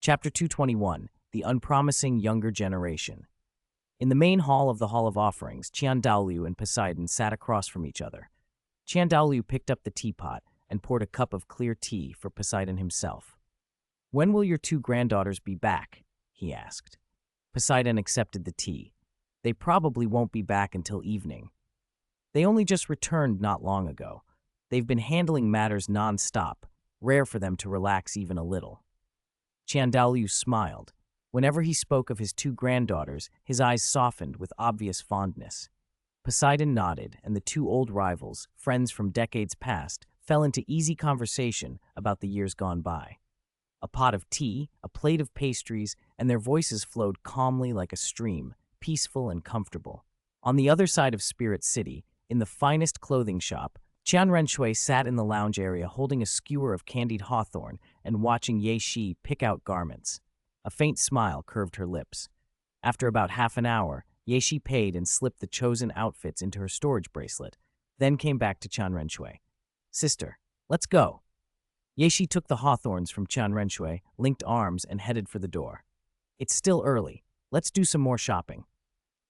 Chapter 221, The Unpromising Younger Generation. In the main hall of the Hall of Offerings, Qian Daoliu and Poseidon sat across from each other. Qian Daoliu picked up the teapot and poured a cup of clear tea for Poseidon himself. "When will your two granddaughters be back?" he asked. Poseidon accepted the tea. "They probably won't be back until evening. They only just returned not long ago. They've been handling matters non-stop, rare for them to relax even a little." Qian Daoliu smiled. Whenever he spoke of his two granddaughters, his eyes softened with obvious fondness. Poseidon nodded, and the two old rivals, friends from decades past, fell into easy conversation about the years gone by. A pot of tea, a plate of pastries, and their voices flowed calmly like a stream, peaceful and comfortable. On the other side of Spirit City, in the finest clothing shop, Qian Renshui sat in the lounge area holding a skewer of candied hawthorn and watching Ye Shi pick out garments. A faint smile curved her lips. After about half an hour, Ye Shi paid and slipped the chosen outfits into her storage bracelet, then came back to Qian Renshui. "Sister, let's go." Ye Shi took the hawthorns from Qian Renshui, linked arms, and headed for the door. "It's still early. Let's do some more shopping."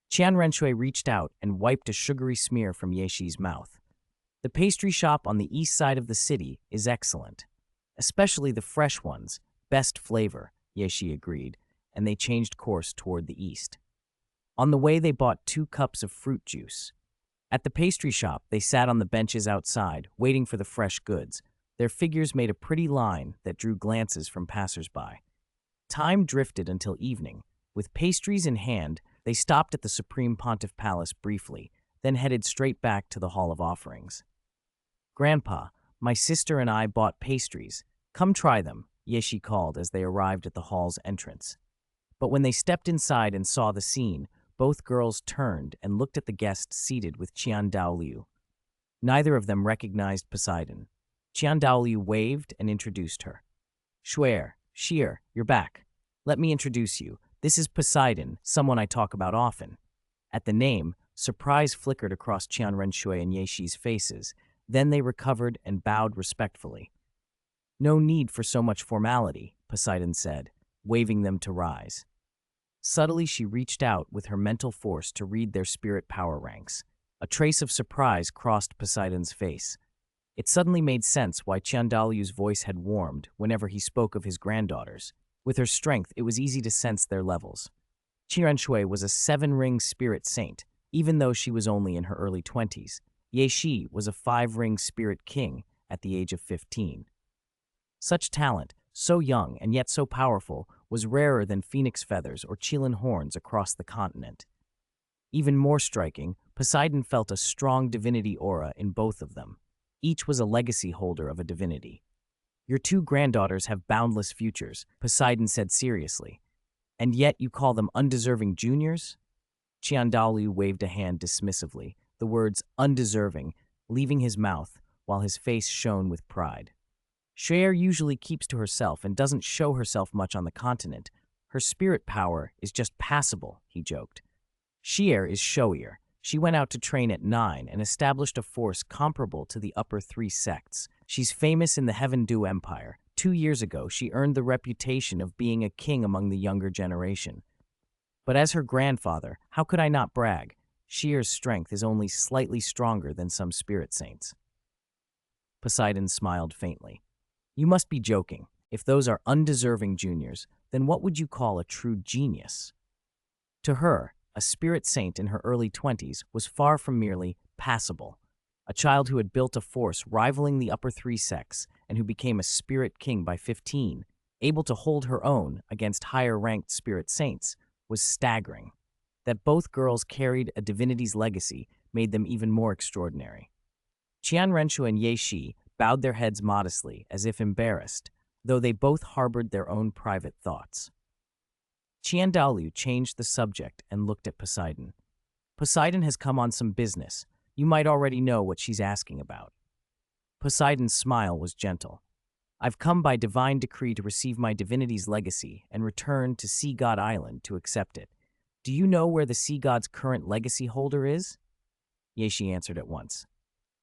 Qian Renshui reached out and wiped a sugary smear from Ye Shi's mouth. "The pastry shop on the east side of the city is excellent. Especially the fresh ones, best flavor," Ye Shi agreed, and they changed course toward the east. On the way, they bought 2 cups of fruit juice. At the pastry shop, they sat on the benches outside, waiting for the fresh goods. Their figures made a pretty line that drew glances from passers-by. Time drifted until evening. With pastries in hand, they stopped at the Supreme Pontiff Palace briefly, then headed straight back to the Hall of Offerings. "Grandpa, my sister and I bought pastries. Come try them," Ye Shi called as they arrived at the hall's entrance. But when they stepped inside and saw the scene, both girls turned and looked at the guest seated with Qian Daoliu. Neither of them recognized Poseidon. Qian Daoliu waved and introduced her. "Shuer, Sheer, you're back. Let me introduce you. This is Poseidon, someone I talk about often." At the name, surprise flickered across Qian Renshui and Ye Shi's faces. Then they recovered and bowed respectfully. "No need for so much formality," Poseidon said, waving them to rise. Subtly, she reached out with her mental force to read their spirit power ranks. A trace of surprise crossed Poseidon's face. It suddenly made sense why Qian Daoliu's voice had warmed whenever he spoke of his granddaughters. With her strength, it was easy to sense their levels. Qian Renshui was a 7-ring spirit saint, even though she was only in her early 20s. Ye Shi was a 5-ring spirit king at the age of 15. Such talent, so young and yet so powerful, was rarer than phoenix feathers or Qilin horns across the continent. Even more striking, Poseidon felt a strong divinity aura in both of them. Each was a legacy holder of a divinity. "Your two granddaughters have boundless futures," Poseidon said seriously. "And yet you call them undeserving juniors?" Qian Daoliu waved a hand dismissively, the words "undeserving" leaving his mouth while his face shone with pride. "Shuer usually keeps to herself and doesn't show herself much on the continent. Her spirit power is just passable," he joked. "Sheer is showier. She went out to train at 9 and established a force comparable to the upper 3 sects. She's famous in the Heaven Dew Empire. 2 years ago, she earned the reputation of being a king among the younger generation. But as her grandfather, how could I not brag? Sheer's strength is only slightly stronger than some spirit saints." Poseidon smiled faintly. "You must be joking. If those are undeserving juniors, then what would you call a true genius?" To her, a spirit saint in her early 20s was far from merely passable. A child who had built a force rivaling the upper 3 sects and who became a spirit king by 15, able to hold her own against higher-ranked spirit saints, was staggering. That both girls carried a divinity's legacy made them even more extraordinary. Qian Renshui and Ye Shi bowed their heads modestly, as if embarrassed, though they both harbored their own private thoughts. Qian Daoliu changed the subject and looked at Poseidon. "Poseidon has come on some business. You might already know what she's asking about." Poseidon's smile was gentle. "I've come by divine decree to receive my divinity's legacy and return to Sea God Island to accept it. Do you know where the Sea God's current legacy holder is?" Ye Shi answered at once.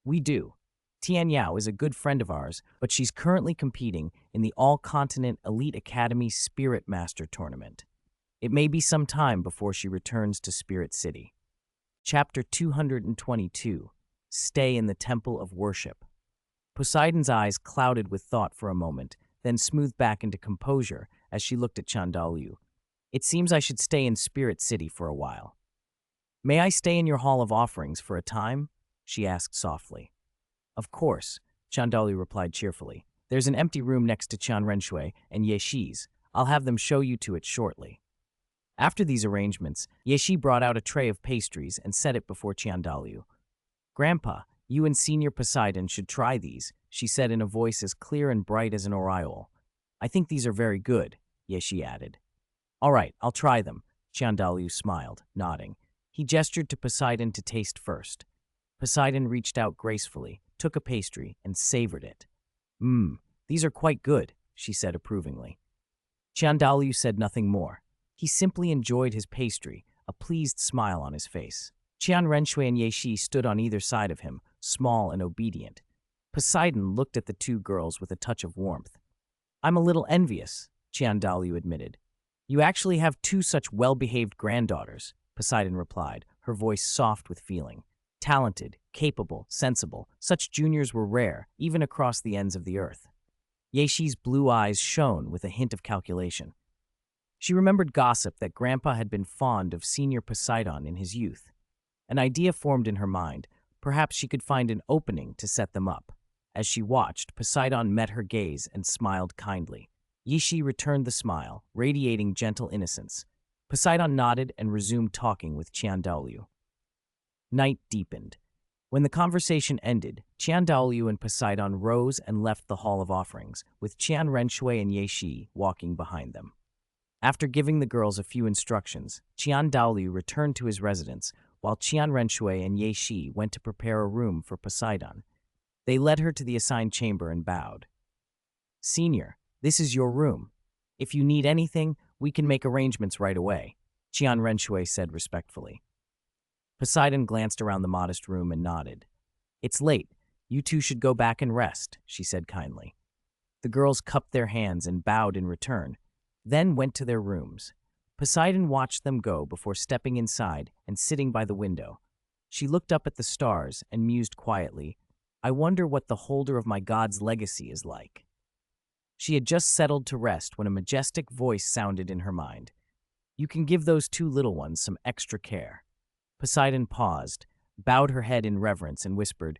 "We do. Tian Yao is a good friend of ours, but she's currently competing in the All-Continent Elite Academy Spirit Master Tournament. It may be some time before she returns to Spirit City. Chapter 222, Stay in the Temple of Worship. Poseidon's eyes clouded with thought for a moment, then smoothed back into composure as she looked at Qian Daoliu. It seems I should stay in Spirit City for a while. May I stay in your Hall of Offerings for a time? She asked softly. Of course, Qian Daoliu replied cheerfully. There's an empty room next to Qian Renshui and Ye Shi's. I'll have them show you to it shortly. After these arrangements, Ye Shi brought out a tray of pastries and set it before Qian Daoliu. Grandpa, you and Senior Poseidon should try these, she said in a voice as clear and bright as an aureole. I think these are very good, Ye Shi added. All right, I'll try them, Qian Daoliu smiled, nodding. He gestured to Poseidon to taste first. Poseidon reached out gracefully, took a pastry, and savored it. These are quite good, she said approvingly. Qian Daoliu said nothing more. He simply enjoyed his pastry, a pleased smile on his face. Qian Renshui and Ye Shi stood on either side of him, small and obedient. Poseidon looked at the two girls with a touch of warmth. I'm a little envious, Qian Daoliu admitted. You actually have two such well-behaved granddaughters, Poseidon replied, her voice soft with feeling. Talented, capable, sensible, such juniors were rare, even across the ends of the earth. Ye Shi's blue eyes shone with a hint of calculation. She remembered gossip that Grandpa had been fond of Senior Poseidon in his youth. An idea formed in her mind. Perhaps she could find an opening to set them up. As she watched, Poseidon met her gaze and smiled kindly. Ye Shi returned the smile, radiating gentle innocence. Poseidon nodded and resumed talking with Qian Daoliu. Night deepened. When the conversation ended, Qian Daoliu and Poseidon rose and left the Hall of Offerings, with Qian Renshui and Ye Shi walking behind them. After giving the girls a few instructions, Qian Daoliu returned to his residence, while Qian Renshui and Ye Shi went to prepare a room for Poseidon. They led her to the assigned chamber and bowed. Senior, this is your room. If you need anything, we can make arrangements right away, Qian Renshui said respectfully. Poseidon glanced around the modest room and nodded. It's late. You two should go back and rest, she said kindly. The girls cupped their hands and bowed in return, then went to their rooms. Poseidon watched them go before stepping inside and sitting by the window. She looked up at the stars and mused quietly, I wonder what the holder of my god's legacy is like. She had just settled to rest when a majestic voice sounded in her mind. You can give those two little ones some extra care. Poseidon paused, bowed her head in reverence and whispered,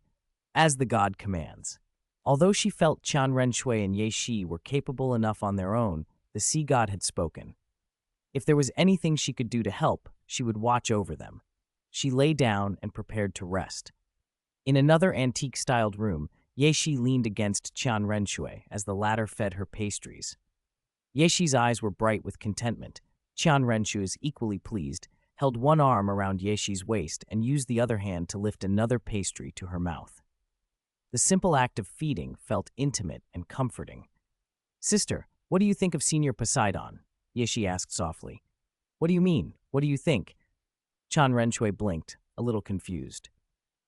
As the god commands. Although she felt Qian Renshui and Ye Shi were capable enough on their own, the sea god had spoken. If there was anything she could do to help, she would watch over them. She lay down and prepared to rest. In another antique-styled room, Ye Shi leaned against Qian Renshui as the latter fed her pastries. Ye Shi's eyes were bright with contentment. Qian Renshui, equally pleased, held one arm around Ye Shi's waist and used the other hand to lift another pastry to her mouth. The simple act of feeding felt intimate and comforting. Sister, what do you think of Senior Poseidon? Ye Shi asked softly. What do you mean? What do you think? Qian Renshui blinked, a little confused.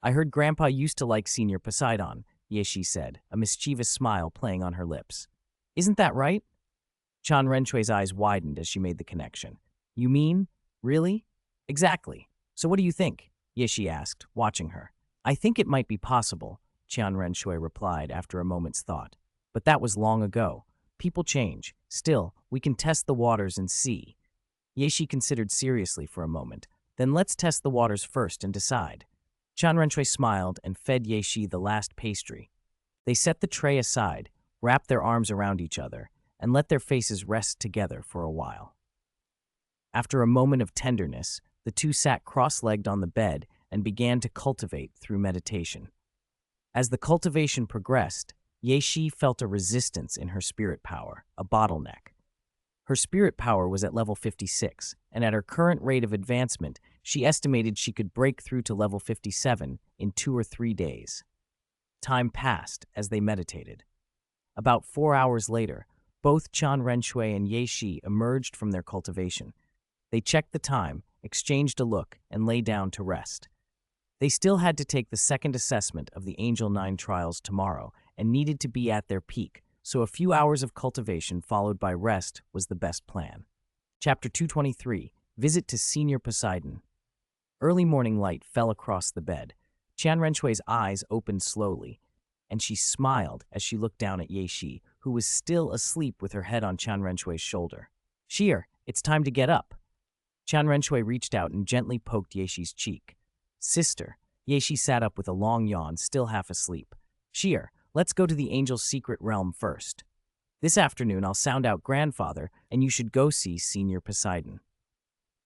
I heard Grandpa used to like Senior Poseidon, Ye Shi said, a mischievous smile playing on her lips. Isn't that right? Qian Renshui's eyes widened as she made the connection. You mean? Really? Exactly. So what do you think? Ye Shi asked, watching her. I think it might be possible, Qian Renshui replied after a moment's thought. But that was long ago. People change. Still, we can test the waters and see. Ye Shi considered seriously for a moment. Then let's test the waters first and decide. Qian Renshui smiled and fed Ye Shi the last pastry. They set the tray aside, wrapped their arms around each other, and let their faces rest together for a while. After a moment of tenderness, the two sat cross-legged on the bed and began to cultivate through meditation. As the cultivation progressed, Ye Shi felt a resistance in her spirit power, a bottleneck. Her spirit power was at level 56, and at her current rate of advancement, she estimated she could break through to level 57 in 2 or 3 days. Time passed as they meditated. About 4 hours later, both Qian Renshui and Ye Shi emerged from their cultivation. They checked the time, exchanged a look, and lay down to rest. They still had to take the second assessment of the Angel 9 trials tomorrow and needed to be at their peak, so a few hours of cultivation followed by rest was the best plan. Chapter 223, Visit to Senior Poseidon. Early morning light fell across the bed. Qian Renshui's eyes opened slowly, and she smiled as she looked down at Ye Shi, who was still asleep with her head on Qian Renshui's shoulder. "Shi'er, it's time to get up." Qian Renshui reached out and gently poked Ye Shi's cheek. "Sister." Ye Shi sat up with a long yawn, still half asleep. "Shi'er, let's go to the Angel's secret realm first. This afternoon I'll sound out Grandfather, and you should go see Senior Poseidon."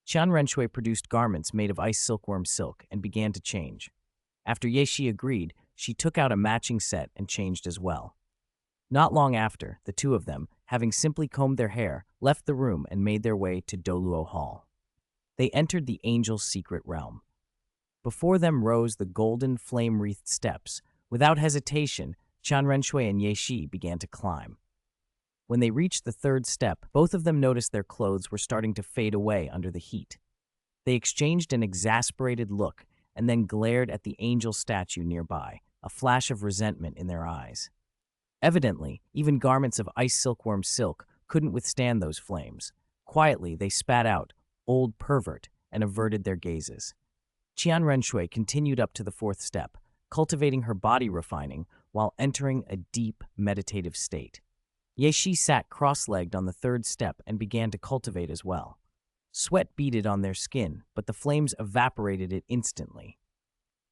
Qian Renshui produced garments made of ice silkworm silk and began to change. After Ye Shi agreed, she took out a matching set and changed as well. Not long after, the two of them, having simply combed their hair, left the room and made their way to Douluo Hall. They entered the Angel's secret realm. Before them rose the golden flame-wreathed steps. Without hesitation, Qian Renshui and Ye Shi began to climb. When they reached the third step, both of them noticed their clothes were starting to fade away under the heat. They exchanged an exasperated look and then glared at the angel statue nearby, a flash of resentment in their eyes. Evidently, even garments of ice silkworm silk couldn't withstand those flames. Quietly, they spat out, "Old pervert," and averted their gazes. Qian Renshui continued up to the fourth step, cultivating her body refining while entering a deep, meditative state. Ye Shi sat cross-legged on the third step and began to cultivate as well. Sweat beaded on their skin, but the flames evaporated it instantly.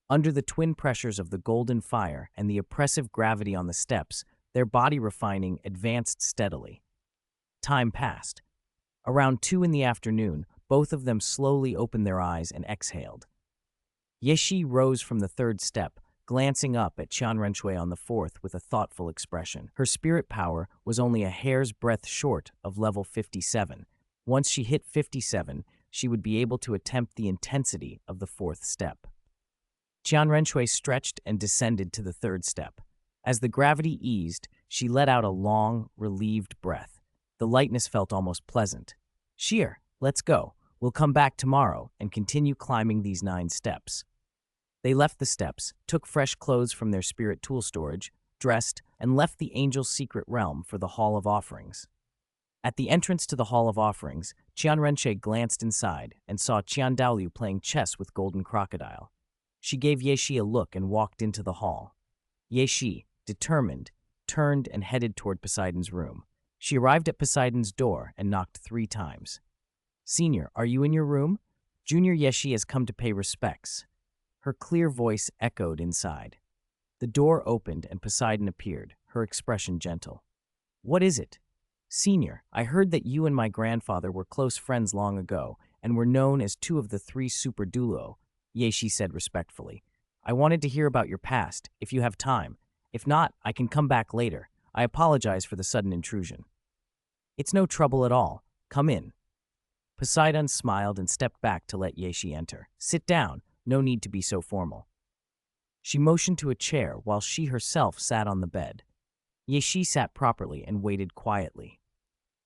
Under the twin pressures of the golden fire and the oppressive gravity on the steps, their body refining advanced steadily. Time passed. Around 2 in the afternoon, both of them slowly opened their eyes and exhaled. Ye Shi rose from the third step, glancing up at Qian Renshui on the fourth with a thoughtful expression. Her spirit power was only a hair's breadth short of level 57. Once she hit 57, she would be able to attempt the intensity of the fourth step. Qian Renshui stretched and descended to the third step. As the gravity eased, she let out a long, relieved breath. The lightness felt almost pleasant. "Shi'er, let's go. We'll come back tomorrow and continue climbing these 9 steps." They left the steps, took fresh clothes from their spirit tool storage, dressed, and left the Angel's secret realm for the Hall of Offerings. At the entrance to the Hall of Offerings, Qian Renshui glanced inside and saw Qian Daoliu playing chess with Golden Crocodile. She gave Ye Shi a look and walked into the hall. Ye Shi, determined, turned and headed toward Poseidon's room. She arrived at Poseidon's door and knocked 3 times. "Senior, are you in your room? Junior Ye Shi has come to pay respects." Her clear voice echoed inside. The door opened and Poseidon appeared, her expression gentle. "What is it?" "Senior, I heard that you and my grandfather were close friends long ago and were known as 2 of the 3 super Douluo," Ye Shi said respectfully. "I wanted to hear about your past, if you have time. If not, I can come back later. I apologize for the sudden intrusion." "It's no trouble at all. Come in." Poseidon smiled and stepped back to let Ye Shi enter. "Sit down. No need to be so formal." She motioned to a chair while she herself sat on the bed. Ye Shi sat properly and waited quietly.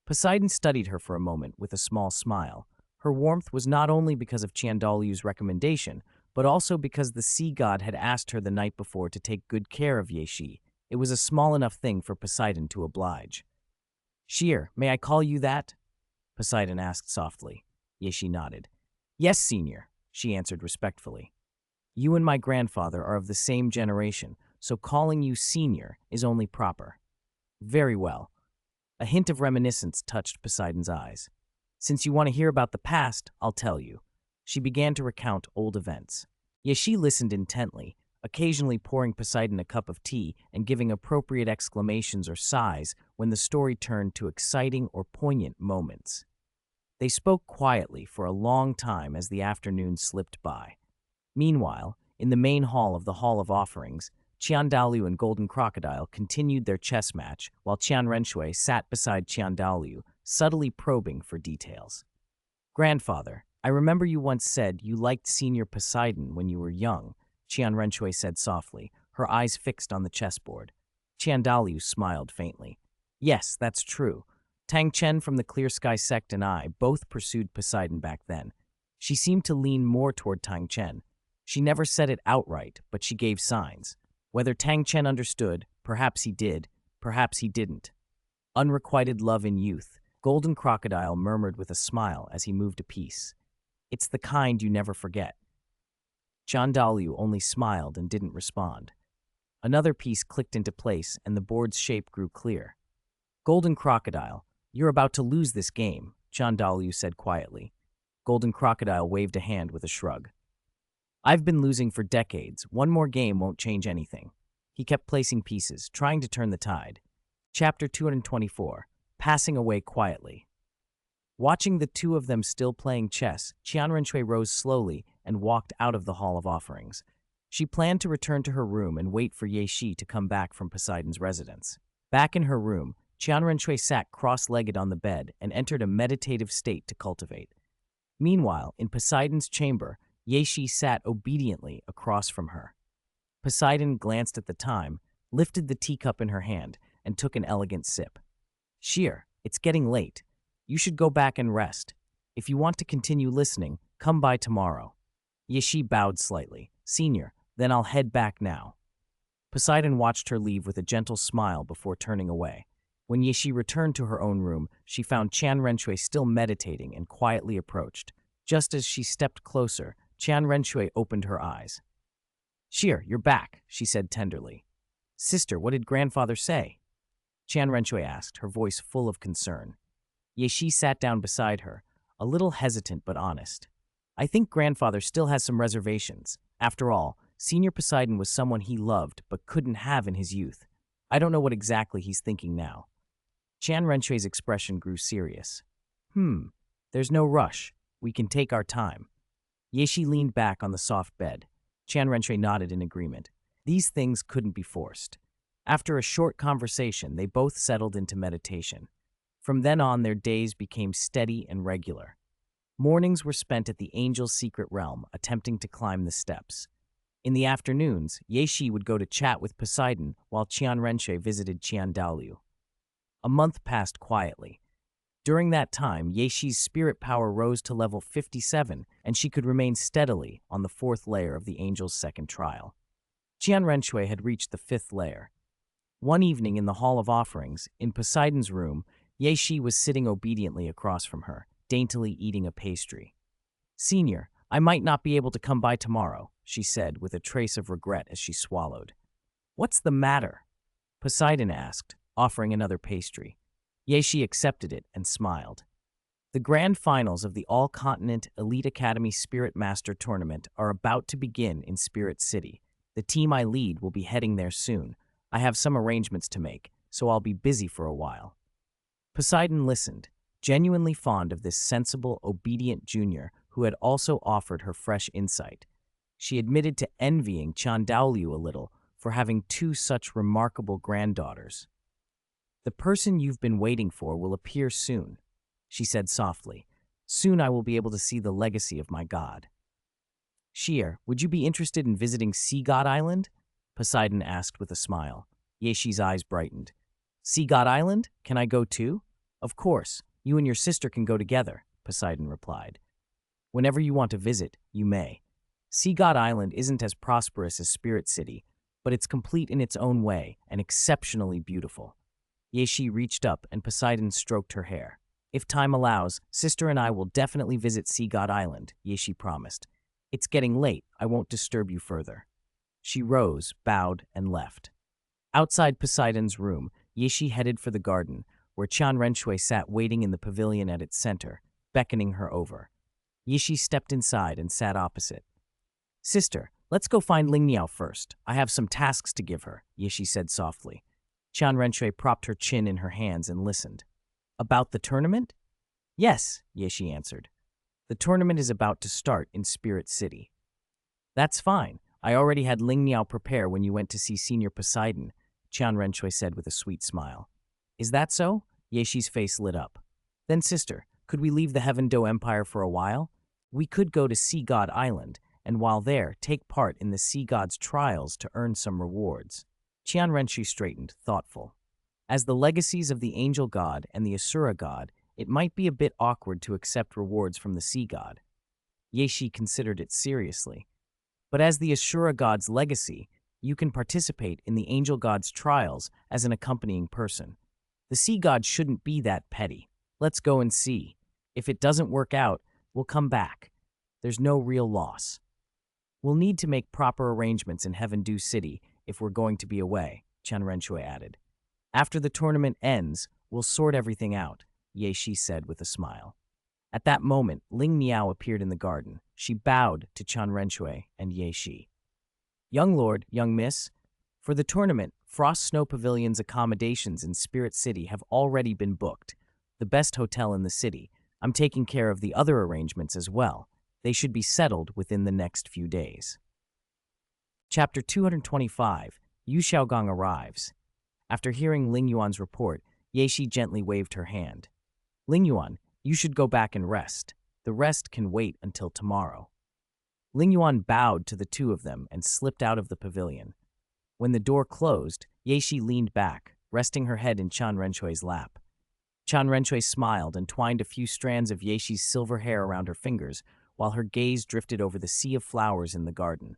Poseidon studied her for a moment with a small smile. Her warmth was not only because of Qian Daoliu's recommendation, but also because the sea god had asked her the night before to take good care of Ye Shi. It was a small enough thing for Poseidon to oblige. "Shi'er, may I call you that?" Poseidon asked softly. Ye Shi nodded. "Yes, senior," she answered respectfully. "You and my grandfather are of the same generation, so calling you senior is only proper." "Very well." A hint of reminiscence touched Poseidon's eyes. "Since you want to hear about the past, I'll tell you." She began to recount old events. Ye Shi listened intently, occasionally pouring Poseidon a cup of tea and giving appropriate exclamations or sighs when the story turned to exciting or poignant moments. They spoke quietly for a long time as the afternoon slipped by. Meanwhile, in the main hall of the Hall of Offerings, Qian Daoliu and Golden Crocodile continued their chess match while Qian Renshui sat beside Qian Daoliu, subtly probing for details. "Grandfather, I remember you once said you liked Senior Poseidon when you were young," Qian Renshui said softly, her eyes fixed on the chessboard. Qian Daoliu smiled faintly. "Yes, that's true. Tang Chen from the Clear Sky sect and I both pursued Poseidon back then." She seemed to lean more toward Tang Chen. She never said it outright, but she gave signs. Whether Tang Chen understood, perhaps he did, perhaps he didn't. Unrequited love in youth, Golden Crocodile murmured with a smile as he moved a piece. It's the kind you never forget. Qian Daoliu only smiled and didn't respond. Another piece clicked into place and the board's shape grew clear. Golden Crocodile, you're about to lose this game, Qian Daoliu said quietly. Golden Crocodile waved a hand with a shrug. I've been losing for decades. One more game won't change anything. He kept placing pieces, trying to turn the tide. Chapter 224, Passing Away Quietly. Watching the two of them still playing chess, Qian Renshui rose slowly and walked out of the Hall of Offerings. She planned to return to her room and wait for Ye Shi to come back from Poseidon's residence. Back in her room, Qian Renshui sat cross-legged on the bed and entered a meditative state to cultivate. Meanwhile, in Poseidon's chamber, Ye Shi sat obediently across from her. Poseidon glanced at the time, lifted the teacup in her hand, and took an elegant sip. Sheer, it's getting late. You should go back and rest. If you want to continue listening, come by tomorrow. Ye Shi bowed slightly. Senior, then I'll head back now. Poseidon watched her leave with a gentle smile before turning away. When Ye Shi returned to her own room, she found Qian Renshui still meditating and quietly approached. Just as she stepped closer, Qian Renshui opened her eyes. Sheer, you're back, she said tenderly. Sister, what did grandfather say? Qian Renshui asked, her voice full of concern. Ye Shi sat down beside her, a little hesitant but honest. I think grandfather still has some reservations. After all, Senior Poseidon was someone he loved but couldn't have in his youth. I don't know what exactly he's thinking now. Qian Renshui's expression grew serious. There's no rush. We can take our time. Ye Shi leaned back on the soft bed. Qian Renshui nodded in agreement. These things couldn't be forced. After a short conversation, they both settled into meditation. From then on, their days became steady and regular. Mornings were spent at the angel's secret realm, attempting to climb the steps. In the afternoons, Ye Shi would go to chat with Poseidon while Qian Renshui visited Qian Daoliu. A month passed quietly. During that time, Ye Shi's spirit power rose to level 57, and she could remain steadily on the 4th layer of the angel's second trial. Qian Renshui had reached the 5th layer. One evening in the Hall of Offerings, in Poseidon's room, Ye Shi was sitting obediently across from her, daintily eating a pastry. Senior, I might not be able to come by tomorrow, she said with a trace of regret as she swallowed. What's the matter? Poseidon asked, offering another pastry. Ye Shi accepted it and smiled. The grand finals of the All-Continent Elite Academy Spirit Master Tournament are about to begin in Spirit City. The team I lead will be heading there soon. I have some arrangements to make, so I'll be busy for a while. Poseidon listened, genuinely fond of this sensible, obedient junior who had also offered her fresh insight. She admitted to envying Qian Daoliu a little for having two such remarkable granddaughters. The person you've been waiting for will appear soon, she said softly. Soon I will be able to see the legacy of my god. Sheer, would you be interested in visiting Sea God Island? Poseidon asked with a smile. Ye Shi's eyes brightened. Sea God Island? Can I go too? Of course, you and your sister can go together, Poseidon replied. Whenever you want to visit, you may. Sea God Island isn't as prosperous as Spirit City, but it's complete in its own way and exceptionally beautiful. Ye Shi reached up and Poseidon stroked her hair. If time allows, sister and I will definitely visit Sea God Island, Ye Shi promised. It's getting late, I won't disturb you further. She rose, bowed, and left. Outside Poseidon's room, Ye Shi headed for the garden, where Qian Renshui sat waiting in the pavilion at its center, beckoning her over. Ye Shi stepped inside and sat opposite. Sister, let's go find Lingniao first. I have some tasks to give her, Ye Shi said softly. Qian Renshui propped her chin in her hands and listened. About the tournament? Yes, Ye Shi answered. The tournament is about to start in Spirit City. That's fine. I already had Lingniao prepare when you went to see Senior Poseidon, Qian Renshui said with a sweet smile. Is that so? Ye Shi's face lit up. Then, sister, could we leave the Heaven Do Empire for a while? We could go to Sea God Island, and while there, take part in the Sea God's trials to earn some rewards. Qian Renshui straightened, thoughtful. As the legacies of the Angel God and the Asura God, it might be a bit awkward to accept rewards from the Sea God. Ye Shi considered it seriously. But as the Ashura god's legacy, you can participate in the angel god's trials as an accompanying person. The sea god shouldn't be that petty. Let's go and see. If it doesn't work out, we'll come back. There's no real loss. We'll need to make proper arrangements in Heaven Dew City if we're going to be away, Qian Renshui added. After the tournament ends, we'll sort everything out, Ye Shi said with a smile. At that moment, Ling Miao appeared in the garden. She bowed to Qian Renshui and Ye Shi. Young lord, young miss, for the tournament, Frost Snow Pavilion's accommodations in Spirit City have already been booked. The best hotel in the city. I'm taking care of the other arrangements as well. They should be settled within the next few days. Chapter 225, Yu Xiaogong arrives. After hearing Ling Yuan's report, Ye Shi gently waved her hand. Ling Yuan, you should go back and rest. The rest can wait until tomorrow. Ling Yuan bowed to the two of them and slipped out of the pavilion. When the door closed, Ye Shi leaned back, resting her head in Qian Renshui's lap. Qian Renshui smiled and twined a few strands of Ye Shi's silver hair around her fingers, while her gaze drifted over the sea of flowers in the garden.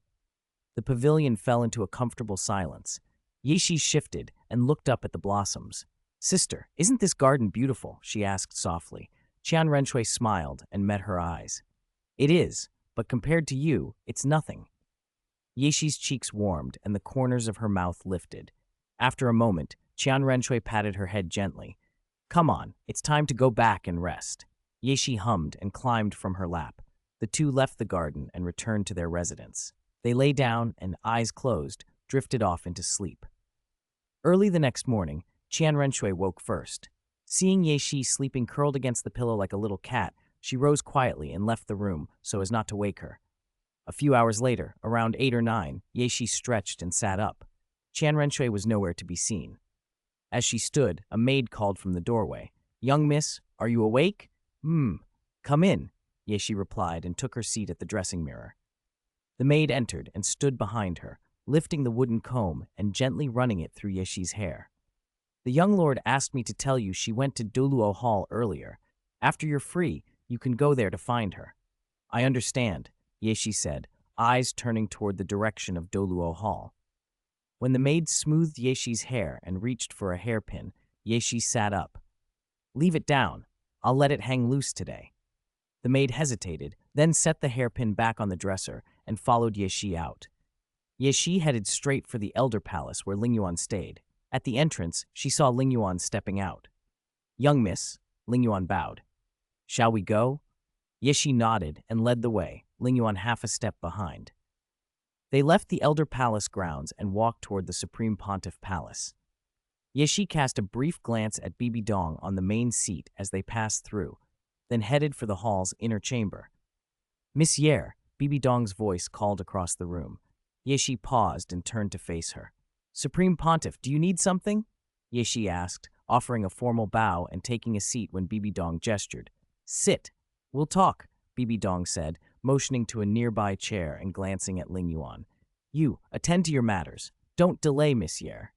The pavilion fell into a comfortable silence. Ye Shi shifted and looked up at the blossoms. Sister, isn't this garden beautiful? She asked softly. Qian Renshui smiled and met her eyes. It is, but compared to you, it's nothing. Ye Shi's cheeks warmed and the corners of her mouth lifted. After a moment, Qian Renshui patted her head gently. Come on, it's time to go back and rest. Ye Shi hummed and climbed from her lap. The two left the garden and returned to their residence. They lay down and, eyes closed, drifted off into sleep. Early the next morning, Qian Renshui woke first. Seeing Ye Shi sleeping curled against the pillow like a little cat, she rose quietly and left the room so as not to wake her. A few hours later, around 8 or 9, Ye Shi stretched and sat up. Qian Renshui was nowhere to be seen. As she stood, a maid called from the doorway. Young miss, are you awake? Come in, Ye Shi replied and took her seat at the dressing mirror. The maid entered and stood behind her, lifting the wooden comb and gently running it through Ye Shi's hair. The young lord asked me to tell you she went to Douluo Hall earlier. After you're free, you can go there to find her. I understand, Ye Shi said, eyes turning toward the direction of Douluo Hall. When the maid smoothed Ye Shi's hair and reached for a hairpin, Ye Shi sat up. Leave it down. I'll let it hang loose today. The maid hesitated, then set the hairpin back on the dresser and followed Ye Shi out. Ye Shi headed straight for the Elder Palace where Ling Yuan stayed. At the entrance, she saw Ling Yuan stepping out. Young miss, Ling Yuan bowed. Shall we go? Ye Shi nodded and led the way, Ling Yuan half a step behind. They left the Elder Palace grounds and walked toward the Supreme Pontiff Palace. Ye Shi cast a brief glance at Bibi Dong on the main seat as they passed through, then headed for the hall's inner chamber. Miss Yer, Bibi Dong's voice called across the room. Ye Shi paused and turned to face her. Supreme Pontiff, do you need something? Ye Shi asked, offering a formal bow and taking a seat when Bibi Dong gestured. Sit. We'll talk, Bibi Dong said, motioning to a nearby chair and glancing at Ling Yuan. You, attend to your matters. Don't delay, Miss Yer.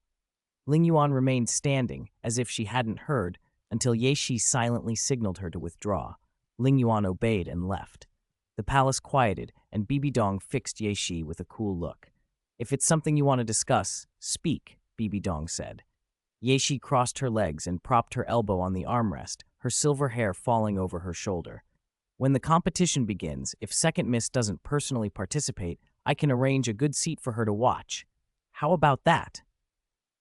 Ling Yuan remained standing, as if she hadn't heard, until Ye Shi silently signaled her to withdraw. Ling Yuan obeyed and left. The palace quieted, and Bibi Dong fixed Ye Shi with a cool look. If it's something you want to discuss, speak, Bibi Dong said. Ye Shi crossed her legs and propped her elbow on the armrest, her silver hair falling over her shoulder. When the competition begins, if Second Miss doesn't personally participate, I can arrange a good seat for her to watch. How about that?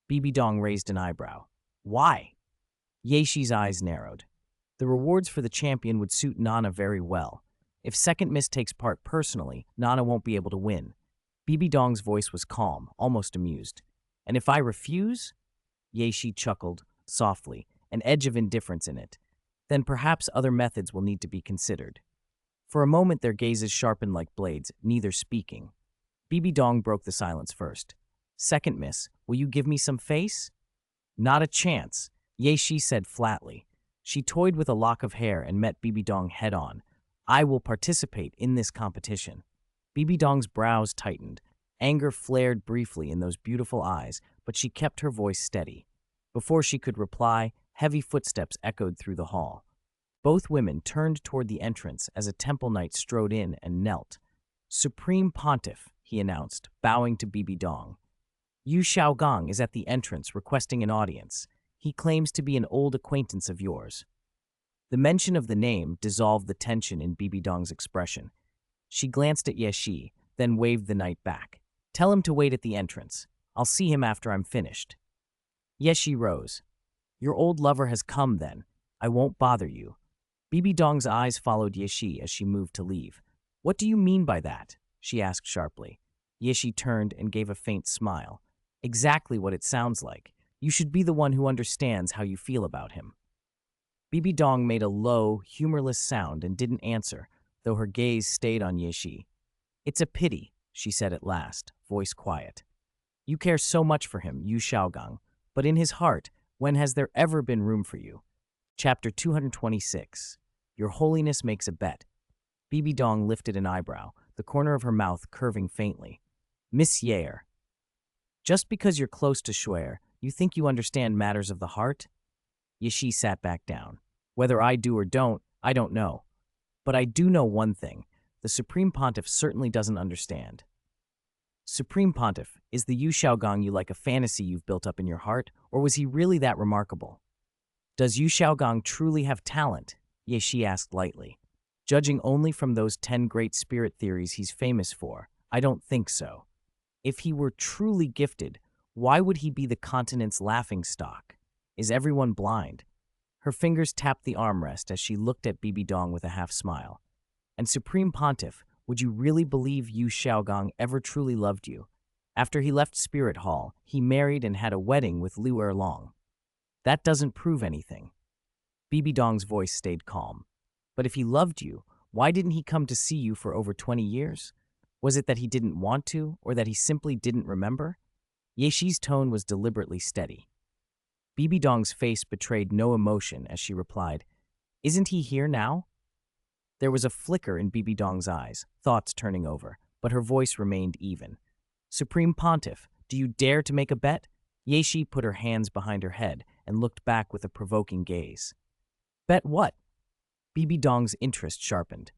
Bibi Dong raised an eyebrow. Why? Ye Shi's eyes narrowed. The rewards for the champion would suit Nana very well. If Second Miss takes part personally, Nana won't be able to win. Bibi Dong's voice was calm, almost amused. And if I refuse? Ye Shi chuckled, softly, an edge of indifference in it. Then perhaps other methods will need to be considered. For a moment their gazes sharpened like blades, neither speaking. Bibi Dong broke the silence first. Second Miss, will you give me some face? Not a chance, Ye Shi said flatly. She toyed with a lock of hair and met Bibi Dong head-on. I will participate in this competition. Bibi Dong's brows tightened. Anger flared briefly in those beautiful eyes, but she kept her voice steady. Before she could reply, heavy footsteps echoed through the hall. Both women turned toward the entrance as a temple knight strode in and knelt. Supreme Pontiff, he announced, bowing to Bibi Dong. Yu Xiaogang is at the entrance requesting an audience. He claims to be an old acquaintance of yours. The mention of the name dissolved the tension in Bibi Dong's expression. She glanced at Yeshi, then waved the knight back. Tell him to wait at the entrance. I'll see him after I'm finished. Yeshi rose. Your old lover has come then. I won't bother you. Bibi Dong's eyes followed Yeshi as she moved to leave. What do you mean by that? She asked sharply. Yeshi turned and gave a faint smile. Exactly what it sounds like. You should be the one who understands how you feel about him. Bibi Dong made a low, humorless sound and didn't answer, though her gaze stayed on Yeshi. It's a pity, she said at last, voice quiet. You care so much for him, Yu Xiaogang, but in his heart, when has there ever been room for you? Chapter 226. Your Holiness makes a bet. Bibi Dong lifted an eyebrow, the corner of her mouth curving faintly. Miss Yair, just because you're close to Shuer, you think you understand matters of the heart? Yeshi sat back down. Whether I do or don't, I don't know. But I do know one thing. The Supreme Pontiff certainly doesn't understand. Supreme Pontiff, is the Yu Xiaogang you like a fantasy you've built up in your heart, or was he really that remarkable? Does Yu Xiaogang truly have talent? Yeshi asked lightly. Judging only from those 10 great spirit theories he's famous for, I don't think so. If he were truly gifted, why would he be the continent's laughingstock? Is everyone blind? Her fingers tapped the armrest as she looked at Bibi Dong with a half-smile. And Supreme Pontiff, would you really believe Yu Xiaogang ever truly loved you? After he left Spirit Hall, he married and had a wedding with Liu Erlong. That doesn't prove anything. Bibi Dong's voice stayed calm. But if he loved you, why didn't he come to see you for over 20 years? Was it that he didn't want to, or that he simply didn't remember? Yeshi's tone was deliberately steady. Bibi Dong's face betrayed no emotion as she replied, Isn't he here now? There was a flicker in Bibi Dong's eyes, thoughts turning over, but her voice remained even. Supreme Pontiff, do you dare to make a bet? Yeshi put her hands behind her head and looked back with a provoking gaze. Bet what? Bibi Dong's interest sharpened.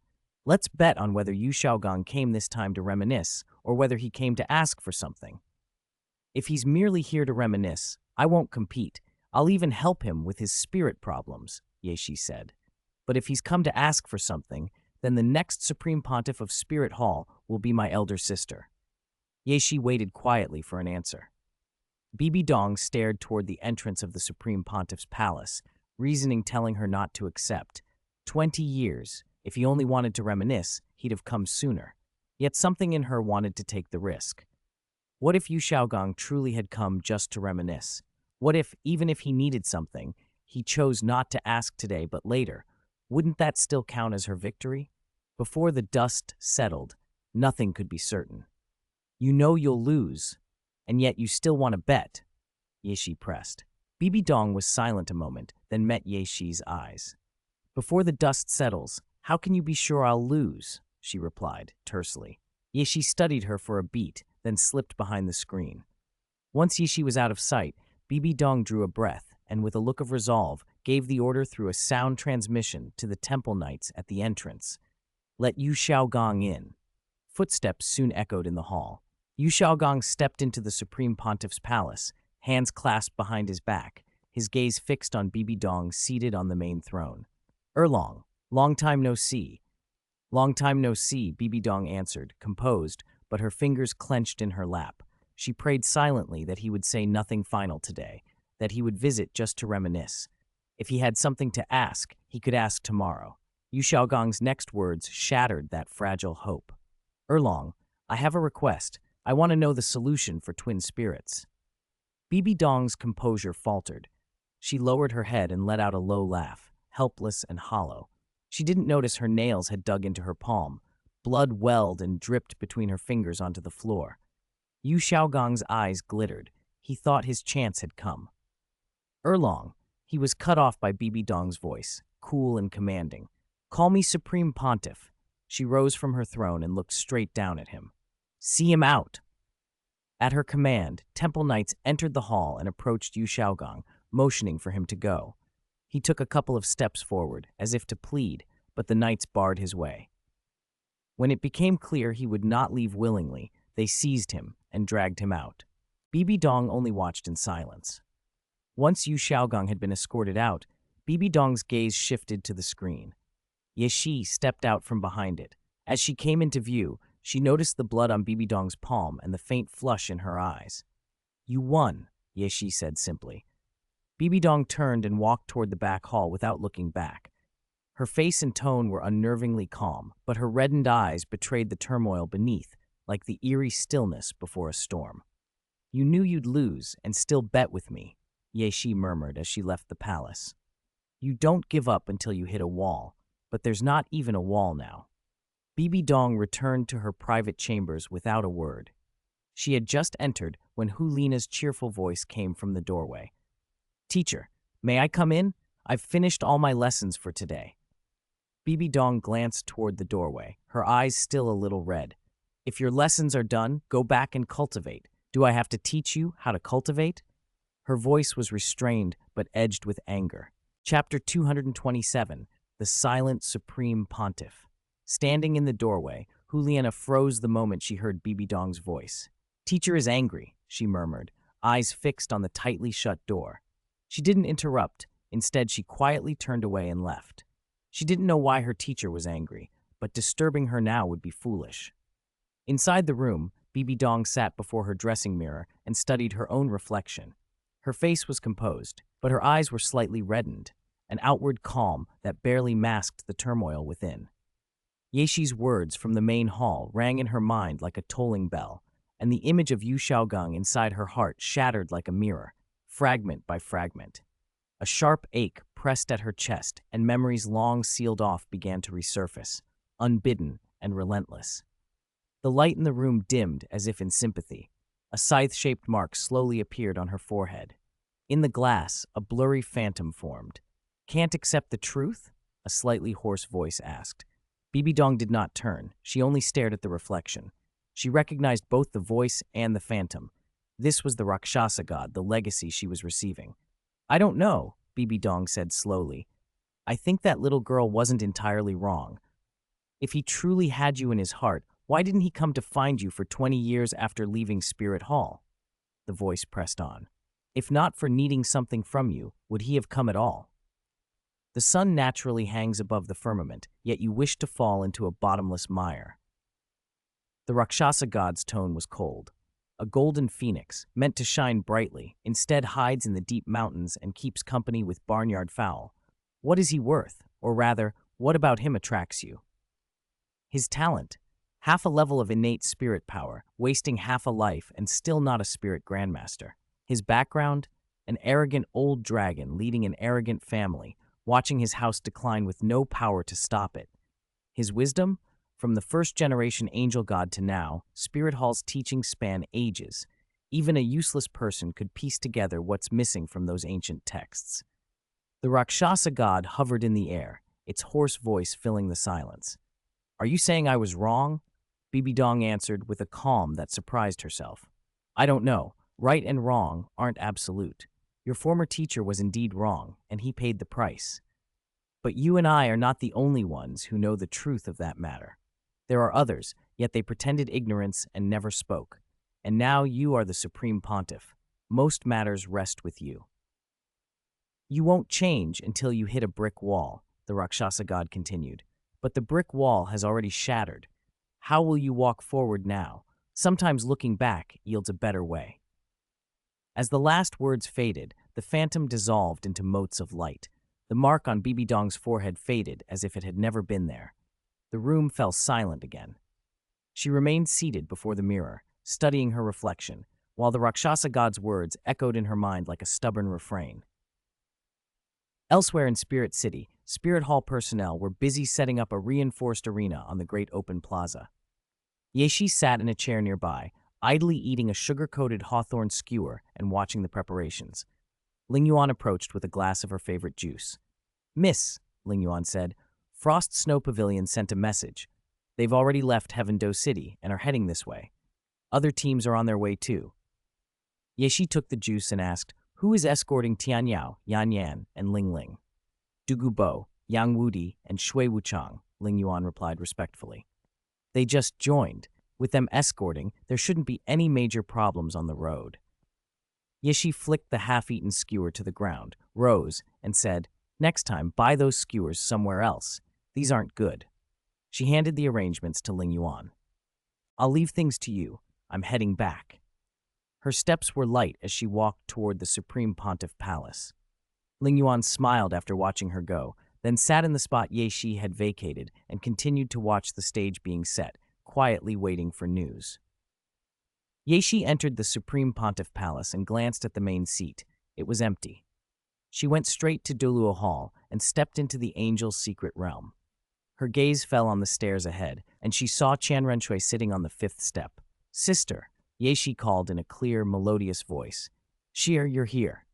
Let's bet on whether Yu Xiaogang came this time to reminisce, or whether he came to ask for something. If he's merely here to reminisce, I won't compete. I'll even help him with his spirit problems, Yeshi said. But if he's come to ask for something, then the next Supreme Pontiff of Spirit Hall will be my elder sister. Yeshi waited quietly for an answer. Bibi Dong stared toward the entrance of the Supreme Pontiff's palace, reasoning telling her not to accept. 20 years. If he only wanted to reminisce, he'd have come sooner. Yet something in her wanted to take the risk. What if Yu Xiaogang truly had come just to reminisce? What if, even if he needed something, he chose not to ask today but later? Wouldn't that still count as her victory? Before the dust settled, nothing could be certain. You know you'll lose, and yet you still want to bet, Yeshi pressed. Bibi Dong was silent a moment, then met Yeshi's eyes. Before the dust settles, how can you be sure I'll lose? She replied, tersely. Yeshi studied her for a beat, then slipped behind the screen. Once Yeshi was out of sight, Bibi Dong drew a breath and, with a look of resolve, gave the order through a sound transmission to the temple knights at the entrance. Let Yu Xiaogang in. Footsteps soon echoed in the hall. Yu Xiaogang stepped into the Supreme Pontiff's palace, hands clasped behind his back, his gaze fixed on Bibi Dong seated on the main throne. Erlong, long time no see. Long time no see, Bibi Dong answered, composed, but her fingers clenched in her lap. She prayed silently that he would say nothing final today, that he would visit just to reminisce. If he had something to ask, he could ask tomorrow. Yu Xiaogang's next words shattered that fragile hope. Erlong, I have a request. I want to know the solution for twin spirits. Bibi Dong's composure faltered. She lowered her head and let out a low laugh, helpless and hollow. She didn't notice her nails had dug into her palm. Blood welled and dripped between her fingers onto the floor. Yu Xiaogang's eyes glittered. He thought his chance had come. Erlong, he was cut off by Bibi Dong's voice, cool and commanding. Call me Supreme Pontiff. She rose from her throne and looked straight down at him. See him out. At her command, temple knights entered the hall and approached Yu Xiaogang, motioning for him to go. He took a couple of steps forward, as if to plead, but the knights barred his way. When it became clear he would not leave willingly, they seized him and dragged him out. Bibi Dong only watched in silence. Once Yu Xiaogang had been escorted out, Bibi Dong's gaze shifted to the screen. Ye Shi stepped out from behind it. As she came into view, she noticed the blood on Bibi Dong's palm and the faint flush in her eyes. "You won," Ye Shi said simply. Bibi Dong turned and walked toward the back hall without looking back. Her face and tone were unnervingly calm, but her reddened eyes betrayed the turmoil beneath, like the eerie stillness before a storm. "You knew you'd lose and still bet with me," Ye Shi murmured as she left the palace. "You don't give up until you hit a wall, but there's not even a wall now." Bibi Dong returned to her private chambers without a word. She had just entered when Hu Lina's cheerful voice came from the doorway. "Teacher, may I come in? I've finished all my lessons for today." Bibi Dong glanced toward the doorway, her eyes still a little red. "If your lessons are done, go back and cultivate. Do I have to teach you how to cultivate?" Her voice was restrained but edged with anger. Chapter 227, The Silent Supreme Pontiff. Standing in the doorway, Huliana froze the moment she heard Bibi Dong's voice. "Teacher is angry," she murmured, eyes fixed on the tightly shut door. She didn't interrupt. Instead, she quietly turned away and left. She didn't know why her teacher was angry, but disturbing her now would be foolish. Inside the room, Bibi Dong sat before her dressing mirror and studied her own reflection. Her face was composed, but her eyes were slightly reddened, an outward calm that barely masked the turmoil within. Ye Shi's words from the main hall rang in her mind like a tolling bell, and the image of Yu Xiaogang inside her heart shattered like a mirror, fragment by fragment. A sharp ache pressed at her chest, and memories long sealed off began to resurface, unbidden and relentless. The light in the room dimmed as if in sympathy. A scythe-shaped mark slowly appeared on her forehead. In the glass, a blurry phantom formed. "Can't accept the truth?" a slightly hoarse voice asked. Bibi Dong did not turn. She only stared at the reflection. She recognized both the voice and the phantom. This was the Rakshasa god, the legacy she was receiving. "I don't know," Bibi Dong said slowly. "I think that little girl wasn't entirely wrong. If he truly had you in his heart, why didn't he come to find you for 20 years after leaving Spirit Hall?" The voice pressed on. "If not for needing something from you, would he have come at all? The sun naturally hangs above the firmament, yet you wish to fall into a bottomless mire." The Rakshasa god's tone was cold. A golden phoenix, meant to shine brightly, instead hides in the deep mountains and keeps company with barnyard fowl. What is he worth? Or rather, what about him attracts you? His talent. Half a level of innate spirit power, wasting half a life and still not a spirit grandmaster. His background? An arrogant old dragon leading an arrogant family, watching his house decline with no power to stop it. His wisdom? From the first-generation angel god to now, Spirit Hall's teachings span ages. Even a useless person could piece together what's missing from those ancient texts. The Rakshasa god hovered in the air, its hoarse voice filling the silence. "Are you saying I was wrong?" Bibi Dong answered with a calm that surprised herself. "I don't know. Right and wrong aren't absolute. Your former teacher was indeed wrong, and he paid the price. But you and I are not the only ones who know the truth of that matter. There are others, yet they pretended ignorance and never spoke. And now you are the Supreme Pontiff. Most matters rest with you." "You won't change until you hit a brick wall," the Rakshasa god continued. "But the brick wall has already shattered. How will you walk forward now? Sometimes looking back yields a better way." As the last words faded, the phantom dissolved into motes of light. The mark on Bibi Dong's forehead faded as if it had never been there. The room fell silent again. She remained seated before the mirror, studying her reflection, while the Rakshasa god's words echoed in her mind like a stubborn refrain. Elsewhere in Spirit City, Spirit Hall personnel were busy setting up a reinforced arena on the great open plaza. Ye Shi sat in a chair nearby, idly eating a sugar-coated hawthorn skewer and watching the preparations. Ling Yuan approached with a glass of her favorite juice. "Miss," Ling Yuan said, "Frost Snow Pavilion sent a message. They've already left Heaven-Do City and are heading this way. Other teams are on their way too." Ye Shi took the juice and asked, "Who is escorting Tian Yao, Yan Yan, and Ling Ling?" "Dugu Bo, Yang Wudi, and Shui Wuchang," Ling Yuan replied respectfully. "They just joined." With them escorting, there shouldn't be any major problems on the road. Yishi flicked the half-eaten skewer to the ground, rose, and said, "Next time, buy those skewers somewhere else. These aren't good." She handed the arrangements to Ling Yuan. "I'll leave things to you. I'm heading back." Her steps were light as she walked toward the Supreme Pontiff Palace. Ling Yuan smiled after watching her go, then sat in the spot Ye Shi had vacated and continued to watch the stage being set, quietly waiting for news. Ye Shi entered the Supreme Pontiff Palace and glanced at the main seat. It was empty. She went straight to Douluo Hall and stepped into the Angel's secret realm. Her gaze fell on the stairs ahead, and she saw Qian Renshui sitting on the 5th step. "Sister," Ye Shi called in a clear, melodious voice. "Shir, you're here."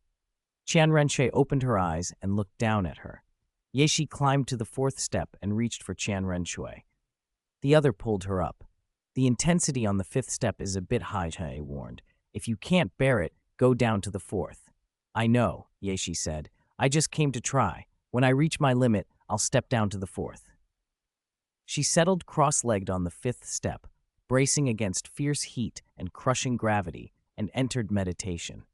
Qian Renshui opened her eyes and looked down at her. Ye Shi climbed to the 4th step and reached for Qian Renshui. The other pulled her up. "The intensity on the 5th step is a bit high," He warned. "If you can't bear it, go down to the 4th. "I know," Ye Shi said. "I just came to try. When I reach my limit, I'll step down to the 4th. She settled cross-legged on the 5th step, bracing against fierce heat and crushing gravity, and entered meditation.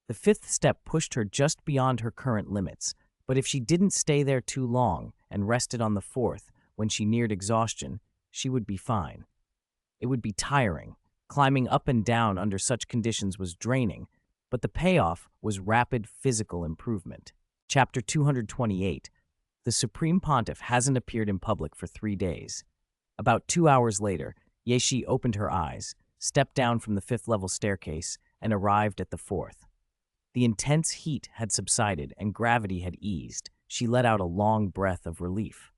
The 5th step pushed her just beyond her current limits, but if she didn't stay there too long and rested on the 4th when she neared exhaustion, she would be fine. It would be tiring. Climbing up and down under such conditions was draining, but the payoff was rapid physical improvement. Chapter 228. The Supreme Pontiff hasn't appeared in public for 3 days. About 2 hours later, Ye Shi opened her eyes, stepped down from the 5th-level staircase, and arrived at the 4th. The intense heat had subsided and gravity had eased. She let out a long breath of relief.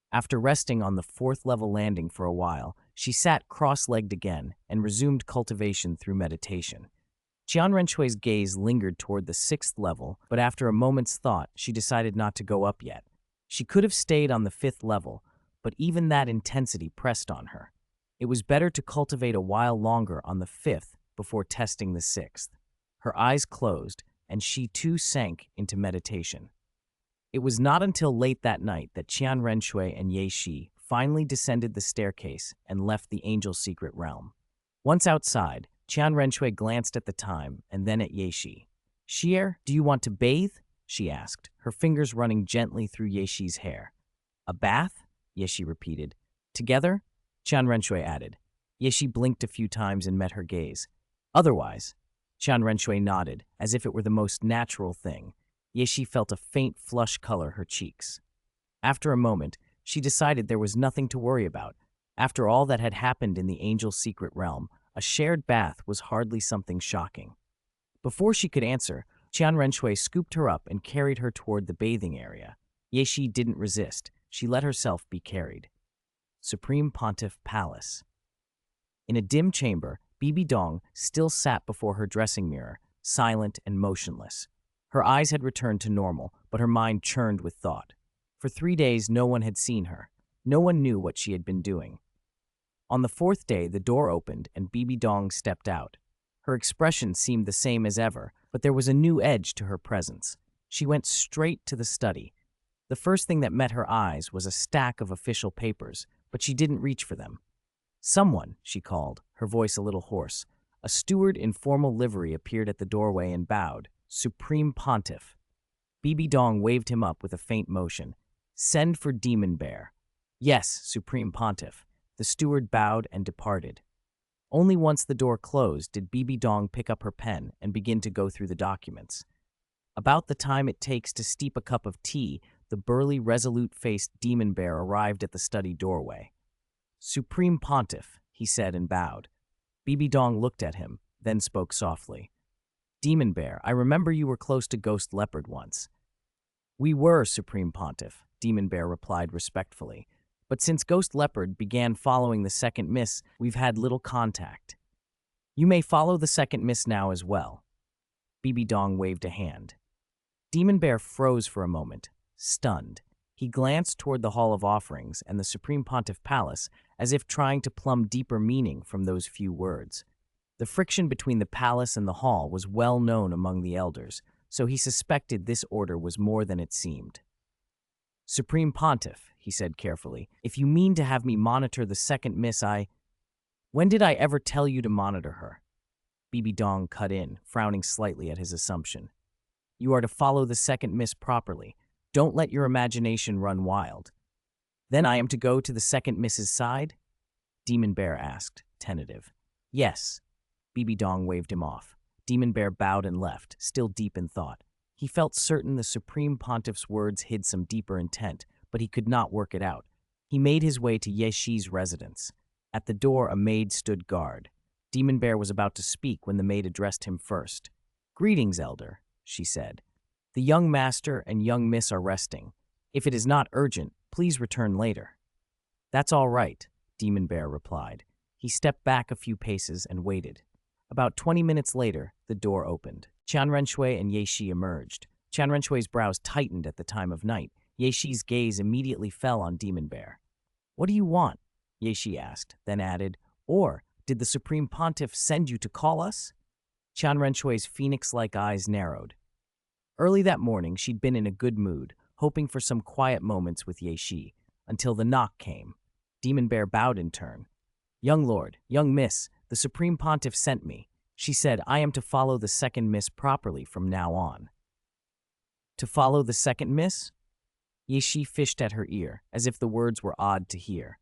After resting on the 4th-level landing for a while, she sat cross-legged again and resumed cultivation through meditation. Qian Renshui's gaze lingered toward the 6th level, but after a moment's thought, she decided not to go up yet. She could have stayed on the 5th level, but even that intensity pressed on her. It was better to cultivate a while longer on the 5th before testing the 6th. Her eyes closed, and she too sank into meditation. It was not until late that night that Qian Renshui and Ye Shi finally descended the staircase and left the Angel's secret realm. Once outside, Qian Renshui glanced at the time and then at Ye Shi. "Shir, do you want to bathe?" she asked, her fingers running gently through Ye Shi's hair. "A bath?" Ye Shi repeated. "Together?" Qian Renshui added. Ye Shi blinked a few times and met her gaze. "Otherwise?" Qian Renshui nodded, as if it were the most natural thing. Ye Shi felt a faint flush color her cheeks. After a moment, she decided there was nothing to worry about. After all that had happened in the Angel's secret realm, a shared bath was hardly something shocking. Before she could answer, Qian Renshui scooped her up and carried her toward the bathing area. Ye Shi didn't resist. She let herself be carried. Supreme Pontiff Palace. In a dim chamber, Bibi Dong still sat before her dressing mirror, silent and motionless. Her eyes had returned to normal, but her mind churned with thought. For 3 days, no one had seen her. No one knew what she had been doing. On the 4th day, the door opened and Bibi Dong stepped out. Her expression seemed the same as ever, but there was a new edge to her presence. She went straight to the study. The first thing that met her eyes was a stack of official papers, but she didn't reach for them. "Someone," she called, her voice a little hoarse. A steward in formal livery appeared at the doorway and bowed. "Supreme Pontiff." Bibi Dong waved him up with a faint motion. "Send for Demon Bear." "Yes, Supreme Pontiff." The steward bowed and departed. Only once the door closed did Bibi Dong pick up her pen and begin to go through the documents. About the time it takes to steep a cup of tea, the burly, resolute-faced Demon Bear arrived at the study doorway. "Supreme Pontiff," he said and bowed. Bibi Dong looked at him, then spoke softly. "Demon Bear, I remember you were close to Ghost Leopard once." "We were, Supreme Pontiff," Demon Bear replied respectfully. "But since Ghost Leopard began following the second miss, we've had little contact. You may follow the second miss now as well." Bibi Dong waved a hand. Demon Bear froze for a moment, stunned. He glanced toward the Hall of Offerings and the Supreme Pontiff Palace as if trying to plumb deeper meaning from those few words. The friction between the palace and the hall was well known among the elders, so he suspected this order was more than it seemed. "Supreme Pontiff," he said carefully, "if you mean to have me monitor the second miss, When did I ever tell you to monitor her? Bibi Dong cut in, frowning slightly at his assumption. You are to follow the second miss properly. Don't let your imagination run wild. Then I am to go to the second miss's side? Demon Bear asked, tentative. Yes. Bibi Dong waved him off. Demon Bear bowed and left, still deep in thought. He felt certain the Supreme Pontiff's words hid some deeper intent, but he could not work it out. He made his way to Ye Shi's residence. At the door, a maid stood guard. Demon Bear was about to speak when the maid addressed him first. Greetings, Elder, she said. The young master and young miss are resting. If it is not urgent, please return later. That's all right, Demon Bear replied. He stepped back a few paces and waited. About 20 minutes later, the door opened. Qian Renshui and Ye Shi emerged. Qian Renshui's brows tightened at the time of night. Ye Shi's gaze immediately fell on Demon Bear. What do you want? Ye Shi asked, then added, Or did the Supreme Pontiff send you to call us? Qian Renshui's phoenix-like eyes narrowed. Early that morning, she'd been in a good mood, hoping for some quiet moments with Ye Shi, until the knock came. Demon Bear bowed in turn. Young Lord, young Miss, the Supreme Pontiff sent me. She said I am to follow the second miss properly from now on. To follow the second miss? Ye Shi fished at her ear, as if the words were odd to hear.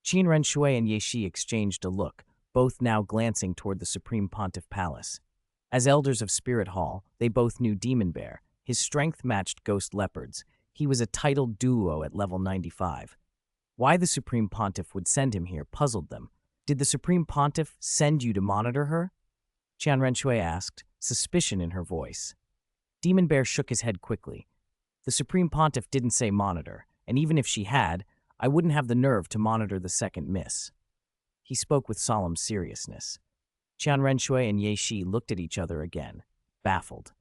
Qian Renshui and Ye Shi exchanged a look, both now glancing toward the Supreme Pontiff Palace. As elders of Spirit Hall, they both knew Demon Bear. His strength matched Ghost Leopard's. He was a titled Douluo at level 95. Why the Supreme Pontiff would send him here puzzled them. Did the Supreme Pontiff send you to monitor her? Qian Renshui asked, suspicion in her voice. Demon Bear shook his head quickly. The Supreme Pontiff didn't say monitor, and even if she had, I wouldn't have the nerve to monitor the second miss. He spoke with solemn seriousness. Qian Renshui and Ye Shi looked at each other again, baffled.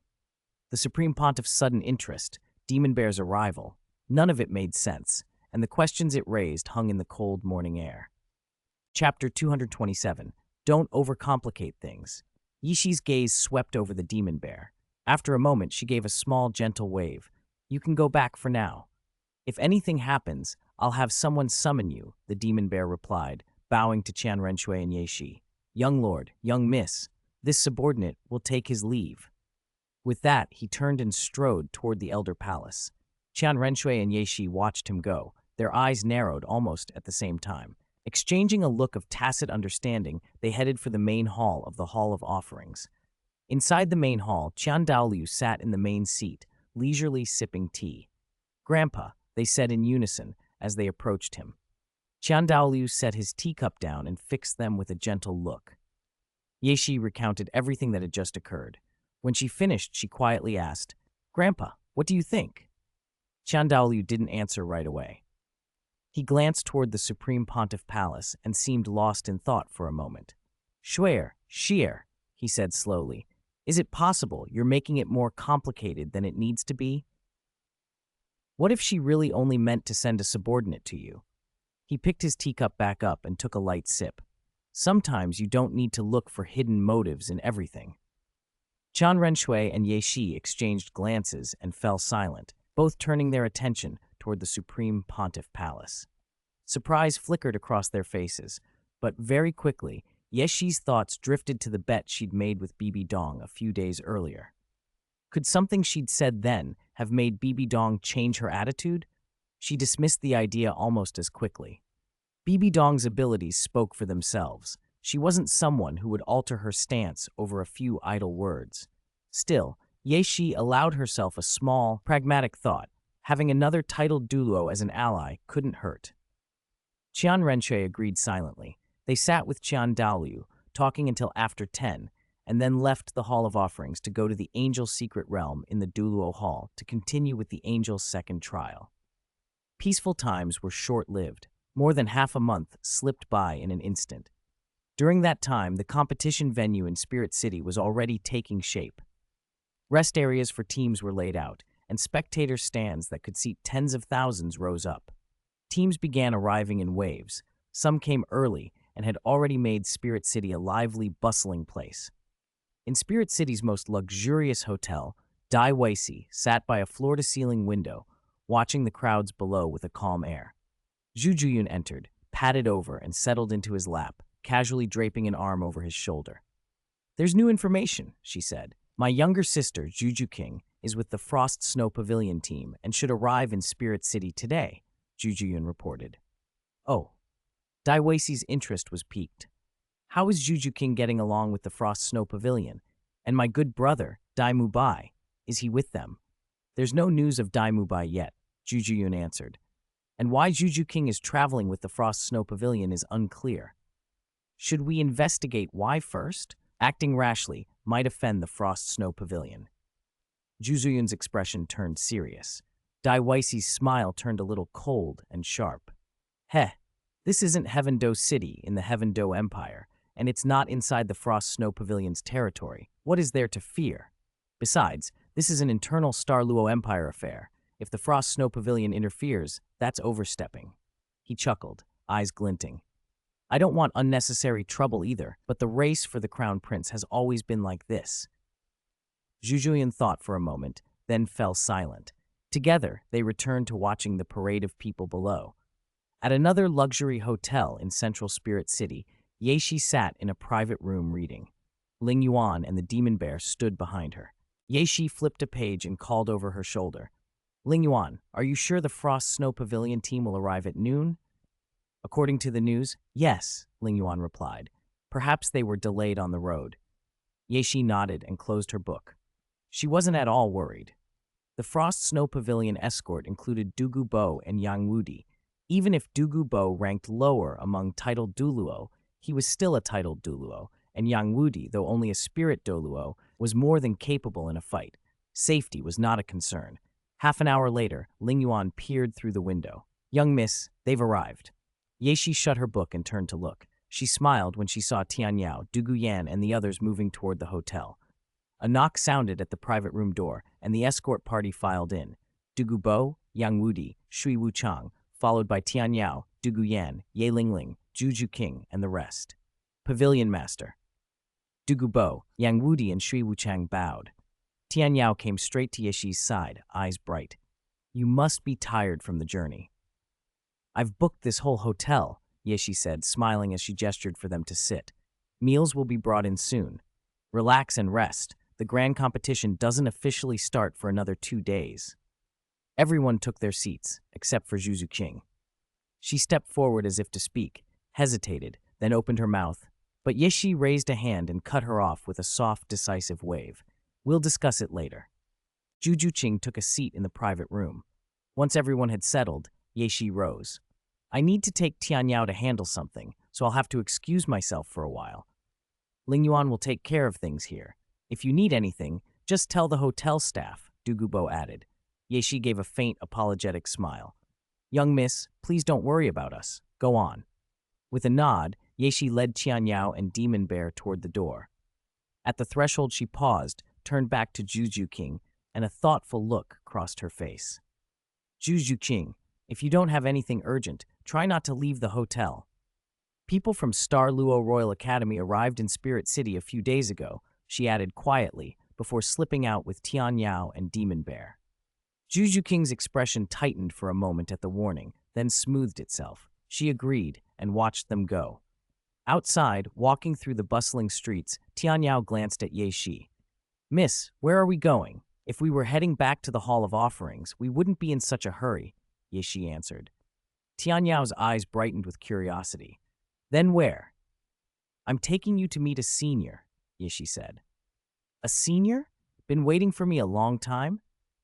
The Supreme Pontiff's sudden interest, Demon Bear's arrival, none of it made sense, and the questions it raised hung in the cold morning air. Chapter 227. Don't overcomplicate things. Ye Shi's gaze swept over the Demon Bear. After a moment, she gave a small, gentle wave. You can go back for now. If anything happens, I'll have someone summon you, the Demon Bear replied, bowing to Qian Renshui and Ye Shi. Young Lord, young Miss, this subordinate will take his leave. With that, he turned and strode toward the Elder Palace. Qian Renshui and Ye Shi watched him go, their eyes narrowed almost at the same time. Exchanging a look of tacit understanding, they headed for the main hall of the Hall of Offerings. Inside the main hall, Qian Daoliu sat in the main seat, leisurely sipping tea. Grandpa, they said in unison as they approached him. Qian Daoliu set his teacup down and fixed them with a gentle look. Ye Shi recounted everything that had just occurred. When she finished, she quietly asked, Grandpa, what do you think? Qian Daoliu didn't answer right away. He glanced toward the Supreme Pontiff Palace and seemed lost in thought for a moment. Shear, he said slowly. Is it possible you're making it more complicated than it needs to be? What if she really only meant to send a subordinate to you? He picked his teacup back up and took a light sip. Sometimes you don't need to look for hidden motives in everything. Qian Renshui and Ye Shi exchanged glances and fell silent, both turning their attention toward the Supreme Pontiff Palace. Surprise flickered across their faces, but very quickly, Ye Shi's thoughts drifted to the bet she'd made with Bibi Dong a few days earlier. Could something she'd said then have made Bibi Dong change her attitude? She dismissed the idea almost as quickly. Bibi Dong's abilities spoke for themselves. She wasn't someone who would alter her stance over a few idle words. Still, Ye Shi allowed herself a small, pragmatic thought. Having another titled Douluo as an ally couldn't hurt. Qian Renshui agreed silently. They sat with Qian Daoliu, talking until after 10, and then left the Hall of Offerings to go to the Angel's secret realm in the Douluo Hall to continue with the Angel's second trial. Peaceful times were short-lived. More than half a month slipped by in an instant. During that time, the competition venue in Spirit City was already taking shape. Rest areas for teams were laid out, and spectator stands that could seat tens of thousands rose up. Teams began arriving in waves. Some came early and had already made Spirit City a lively, bustling place. In Spirit City's most luxurious hotel, Dai Weishi sat by a floor-to-ceiling window, watching the crowds below with a calm air. Zhu Juyun entered, padded over, and settled into his lap, casually draping an arm over his shoulder. "There's new information," she said. "My younger sister, Juju King, is with the Frost Snow Pavilion team and should arrive in Spirit City today," Jujuyun reported. Oh, Daiwei's interest was piqued. "How is Juju King getting along with the Frost Snow Pavilion? And my good brother, Dai Mubai, is he with them?" "There's no news of Dai Mubai yet," Jujuyun answered. "And why Juju King is traveling with the Frost Snow Pavilion is unclear. Should we investigate why first? Acting rashly might offend the Frost Snow Pavilion." Jujuyun's expression turned serious. Daiwei's smile turned a little cold and sharp. "Heh, this isn't Heaven Do City in the Heaven Do Empire, and it's not inside the Frost Snow Pavilion's territory. What is there to fear? Besides, this is an internal Douluo Empire affair. If the Frost Snow Pavilion interferes, that's overstepping." He chuckled, eyes glinting. "I don't want unnecessary trouble either, but the race for the Crown Prince has always been like this." Jujuyun thought for a moment, then fell silent. Together, they returned to watching the parade of people below. At another luxury hotel in Central Spirit City, Yeshi sat in a private room reading. Ling Yuan and the Demon Bear stood behind her. Yeshi flipped a page and called over her shoulder. "Ling Yuan, are you sure the Frost Snow Pavilion team will arrive at noon?" "According to the news, yes," Ling Yuan replied. "Perhaps they were delayed on the road." Yeshi nodded and closed her book. She wasn't at all worried. The Frost Snow Pavilion escort included Dugu Bo and Yang Wudi. Even if Dugu Bo ranked lower among titled Douluo, he was still a titled Douluo, and Yang Wudi, though only a spirit Douluo, was more than capable in a fight. Safety was not a concern. Half an hour later, Ling Yuan peered through the window. "Young miss, they've arrived." Yeshi shut her book and turned to look. She smiled when she saw Tian Yao, Dugu Yan, and the others moving toward the hotel. A knock sounded at the private room door, and the escort party filed in. Dugu Bo, Yang Wudi, Shui Wuchang, followed by Tian Yao, Dugu Yan, Ye Lingling, Juju King, and the rest. "Pavilion Master." Dugu Bo, Yang Wudi, and Shui Wuchang bowed. Tian Yao came straight to Yeshi's side, eyes bright. "You must be tired from the journey." "I've booked this whole hotel," Yeshi said, smiling as she gestured for them to sit. "Meals will be brought in soon. Relax and rest. The grand competition doesn't officially start for another 2 days." Everyone took their seats, except for Juju King. She stepped forward as if to speak, hesitated, then opened her mouth. But Yeshi raised a hand and cut her off with a soft, decisive wave. "We'll discuss it later." Juju King took a seat in the private room. Once everyone had settled, Yeshi rose. "I need to take Tian Yao to handle something, so I'll have to excuse myself for a while. Ling Yuan will take care of things here. If you need anything, just tell the hotel staff," Dugu Bo added. Yeshi gave a faint, apologetic smile. "Young miss, please don't worry about us. Go on." With a nod, Yeshi led Tian Yao and Demon Bear toward the door. At the threshold she paused, turned back to Juju King, and a thoughtful look crossed her face. "Juju King, if you don't have anything urgent, try not to leave the hotel. People from Douluo Royal Academy arrived in Spirit City a few days ago," she added quietly, before slipping out with Tian Yao and Demon Bear. Juju King's expression tightened for a moment at the warning, then smoothed itself. She agreed and watched them go. Outside, walking through the bustling streets, Tian Yao glanced at Yeshi. "Miss, where are we going? If we were heading back to the Hall of Offerings, we wouldn't be in such a hurry," Yeshi answered. Tian Yao's eyes brightened with curiosity. "Then where?" "I'm taking you to meet a senior," Yeshi said. "A senior? Been waiting for me a long time?"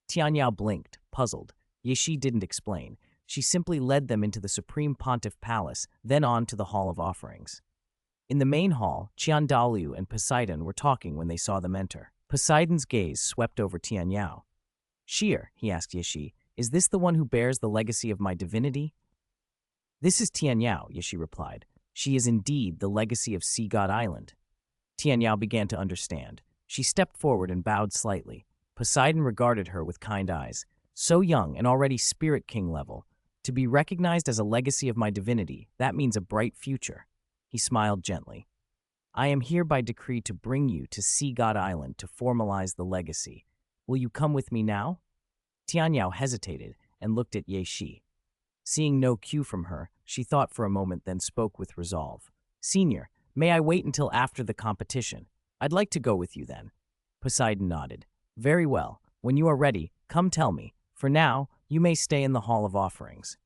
Tian Yao blinked, puzzled. Yeshi didn't explain. She simply led them into the Supreme Pontiff Palace, then on to the Hall of Offerings. In the main hall, Qian Daoliu and Poseidon were talking when they saw them enter. Poseidon's gaze swept over Tian Yao. "Sheer," he asked Yeshi, "is this the one who bears the legacy of my divinity?" "This is Tian Yao," Yeshi replied. "She is indeed the legacy of Sea God Island." Tian Yao began to understand. She stepped forward and bowed slightly. Poseidon regarded her with kind eyes. "So young and already Spirit King level. To be recognized as a legacy of my divinity, that means a bright future." He smiled gently. "I am here by decree to bring you to Sea God Island to formalize the legacy. Will you come with me now?" Tian Yao hesitated and looked at Yeshi. Seeing no cue from her, she thought for a moment, then spoke with resolve. Senior, may I wait until after the competition? I'd like to go with you then. Poseidon nodded. Very well. When you are ready, come tell me. For now, you may stay in the Hall of Offerings.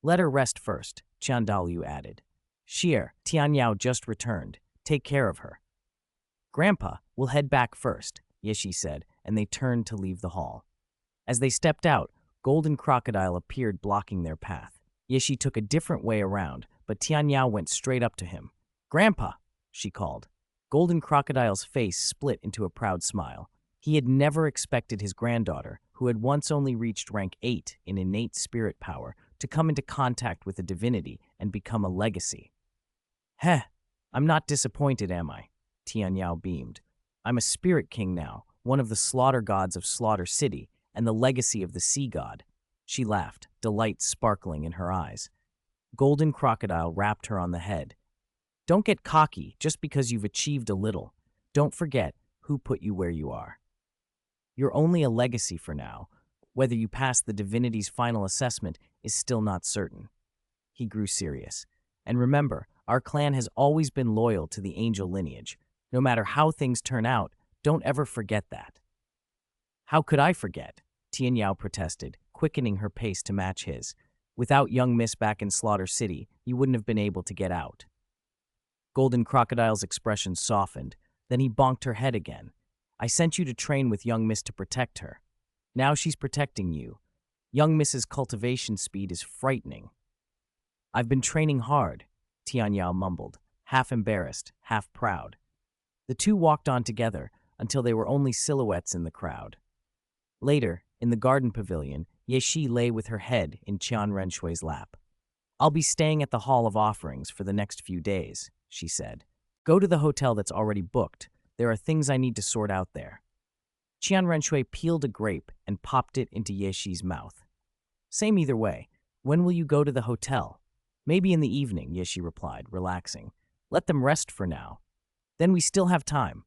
Let her rest first, Qian Daoliu added. Xier, Tian Yao just returned. Take care of her. Grandpa, we'll head back first, Yeshi said, and they turned to leave the hall. As they stepped out, Golden Crocodile appeared blocking their path. Yeshi took a different way around, but Tian Yao went straight up to him. Grandpa, she called. Golden Crocodile's face split into a proud smile. He had never expected his granddaughter, who had once only reached rank 8 in innate spirit power, to come into contact with a divinity and become a legacy. Heh, I'm not disappointed, am I? Tian Yao beamed. I'm a spirit king now, one of the slaughter gods of Slaughter City, and the legacy of the sea god. She laughed, delight sparkling in her eyes. Golden Crocodile rapped her on the head. Don't get cocky just because you've achieved a little. Don't forget who put you where you are. You're only a legacy for now. Whether you pass the divinity's final assessment is still not certain. He grew serious. And remember, our clan has always been loyal to the angel lineage. No matter how things turn out, don't ever forget that. How could I forget? Tian Yao protested, quickening her pace to match his. Without young Miss back in Slaughter City, you wouldn't have been able to get out. Golden Crocodile's expression softened. Then he bonked her head again. I sent you to train with young Miss to protect her. Now she's protecting you. Young Miss's cultivation speed is frightening. I've been training hard, Tian Yao mumbled, half embarrassed, half proud. The two walked on together until they were only silhouettes in the crowd. Later, in the garden pavilion, Yeshi lay with her head in Qian Renshui's lap. I'll be staying at the Hall of Offerings for the next few days, she said. Go to the hotel that's already booked. There are things I need to sort out there. Qian Renshui peeled a grape and popped it into Yeshi's mouth. Same either way. When will you go to the hotel? Maybe in the evening, Yeshi replied, relaxing. Let them rest for now. Then we still have time.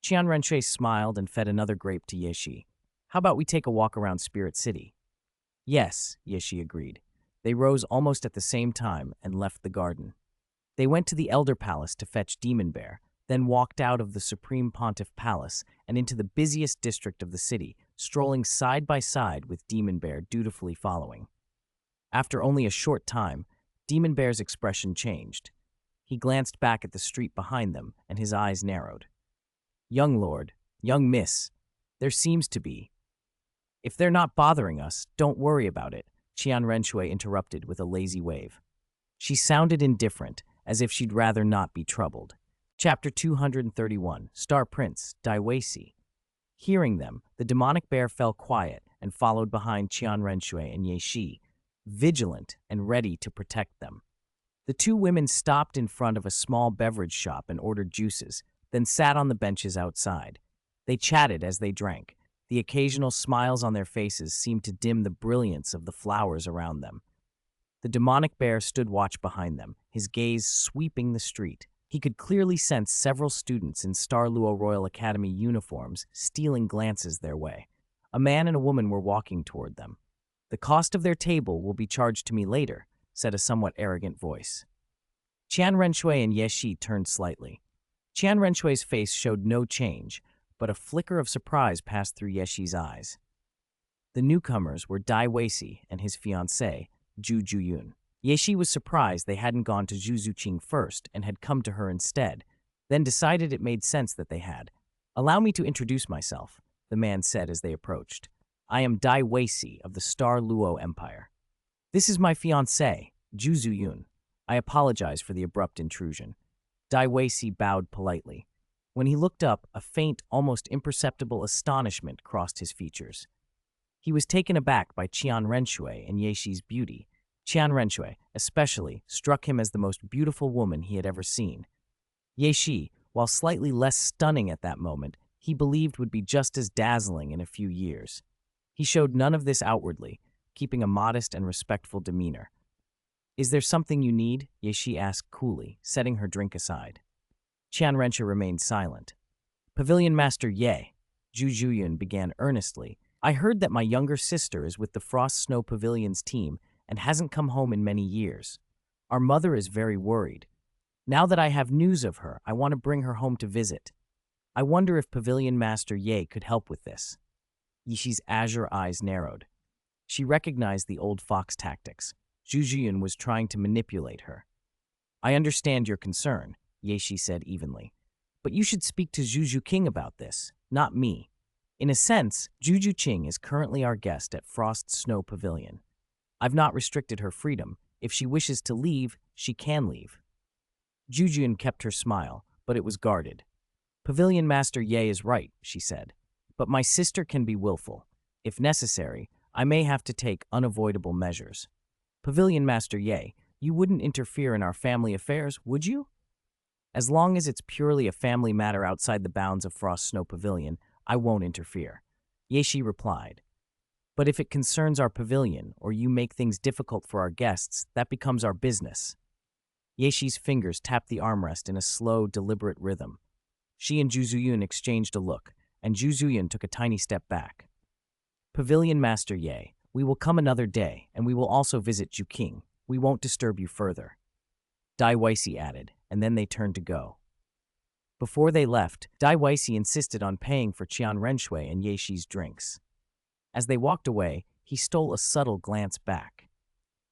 Qian Renshui smiled and fed another grape to Yeshi. How about we take a walk around Spirit City? Yes, Yeshi agreed. They rose almost at the same time and left the garden. They went to the Elder Palace to fetch Demon Bear, then walked out of the Supreme Pontiff Palace and into the busiest district of the city, strolling side by side with Demon Bear dutifully following. After only a short time, Demon Bear's expression changed. He glanced back at the street behind them, and his eyes narrowed. Young Lord, young Miss, there seems to be. If they're not bothering us, don't worry about it, Qian Renshui interrupted with a lazy wave. She sounded indifferent, as if she'd rather not be troubled. Chapter 231, Star Prince, Daiwei. Hearing them, the demonic bear fell quiet and followed behind Qian Renshui and Yeshi, vigilant and ready to protect them. The two women stopped in front of a small beverage shop and ordered juices, then sat on the benches outside. They chatted as they drank. The occasional smiles on their faces seemed to dim the brilliance of the flowers around them. The demonic bear stood watch behind them, his gaze sweeping the street. He could clearly sense several students in Douluo Royal Academy uniforms stealing glances their way. A man and a woman were walking toward them. The cost of their table will be charged to me later, said a somewhat arrogant voice. Qian Renshui and Yeshi turned slightly. Qian Renshui's face showed no change, but a flicker of surprise passed through Yeshi's eyes. The newcomers were Dai Weici and his fiancée, Zhu Juyun. Yeshi was surprised they hadn't gone to Zhu Zuqing first and had come to her instead, then decided it made sense that they had. Allow me to introduce myself, the man said as they approached. I am Dai Weici of the Star Luo Empire. This is my fiancée, Zhu Zuyun. I apologize for the abrupt intrusion. Dai Weici bowed politely. When he looked up, a faint, almost imperceptible astonishment crossed his features. He was taken aback by Qian Renshui and Yeshi's beauty. Qian Renshui, especially, struck him as the most beautiful woman he had ever seen. Yeshi, while slightly less stunning at that moment, he believed would be just as dazzling in a few years. He showed none of this outwardly, keeping a modest and respectful demeanor. Is there something you need? Yeshi asked coolly, setting her drink aside. Qian Renshui remained silent. Pavilion Master Ye, Zhu Zuyun began earnestly. I heard that my younger sister is with the Frost Snow Pavilion's team and hasn't come home in many years. Our mother is very worried. Now that I have news of her, I want to bring her home to visit. I wonder if Pavilion Master Ye could help with this. Yishi's azure eyes narrowed. She recognized the old fox tactics. Zhu was trying to manipulate her. I understand your concern, Yeshi said evenly. But you should speak to Zhu King about this, not me. In a sense, Zhu Qing is currently our guest at Frost Snow Pavilion. I've not restricted her freedom. If she wishes to leave, she can leave. Zhu kept her smile, but it was guarded. Pavilion Master Ye is right, she said. But my sister can be willful. If necessary, I may have to take unavoidable measures. Pavilion Master Ye, you wouldn't interfere in our family affairs, would you? As long as it's purely a family matter outside the bounds of Frost Snow Pavilion, I won't interfere. Yeshi replied. But if it concerns our pavilion, or you make things difficult for our guests, that becomes our business. Yeshi's fingers tapped the armrest in a slow, deliberate rhythm. She and Zhu Zuyun exchanged a look, and Zhu Zuyun took a tiny step back. Pavilion Master Ye, we will come another day, and we will also visit Zhu King. We won't disturb you further. Dai Weisi added, and then they turned to go. Before they left, Dai Weisi insisted on paying for Qian Renshui and Yeshi's drinks. As they walked away, he stole a subtle glance back.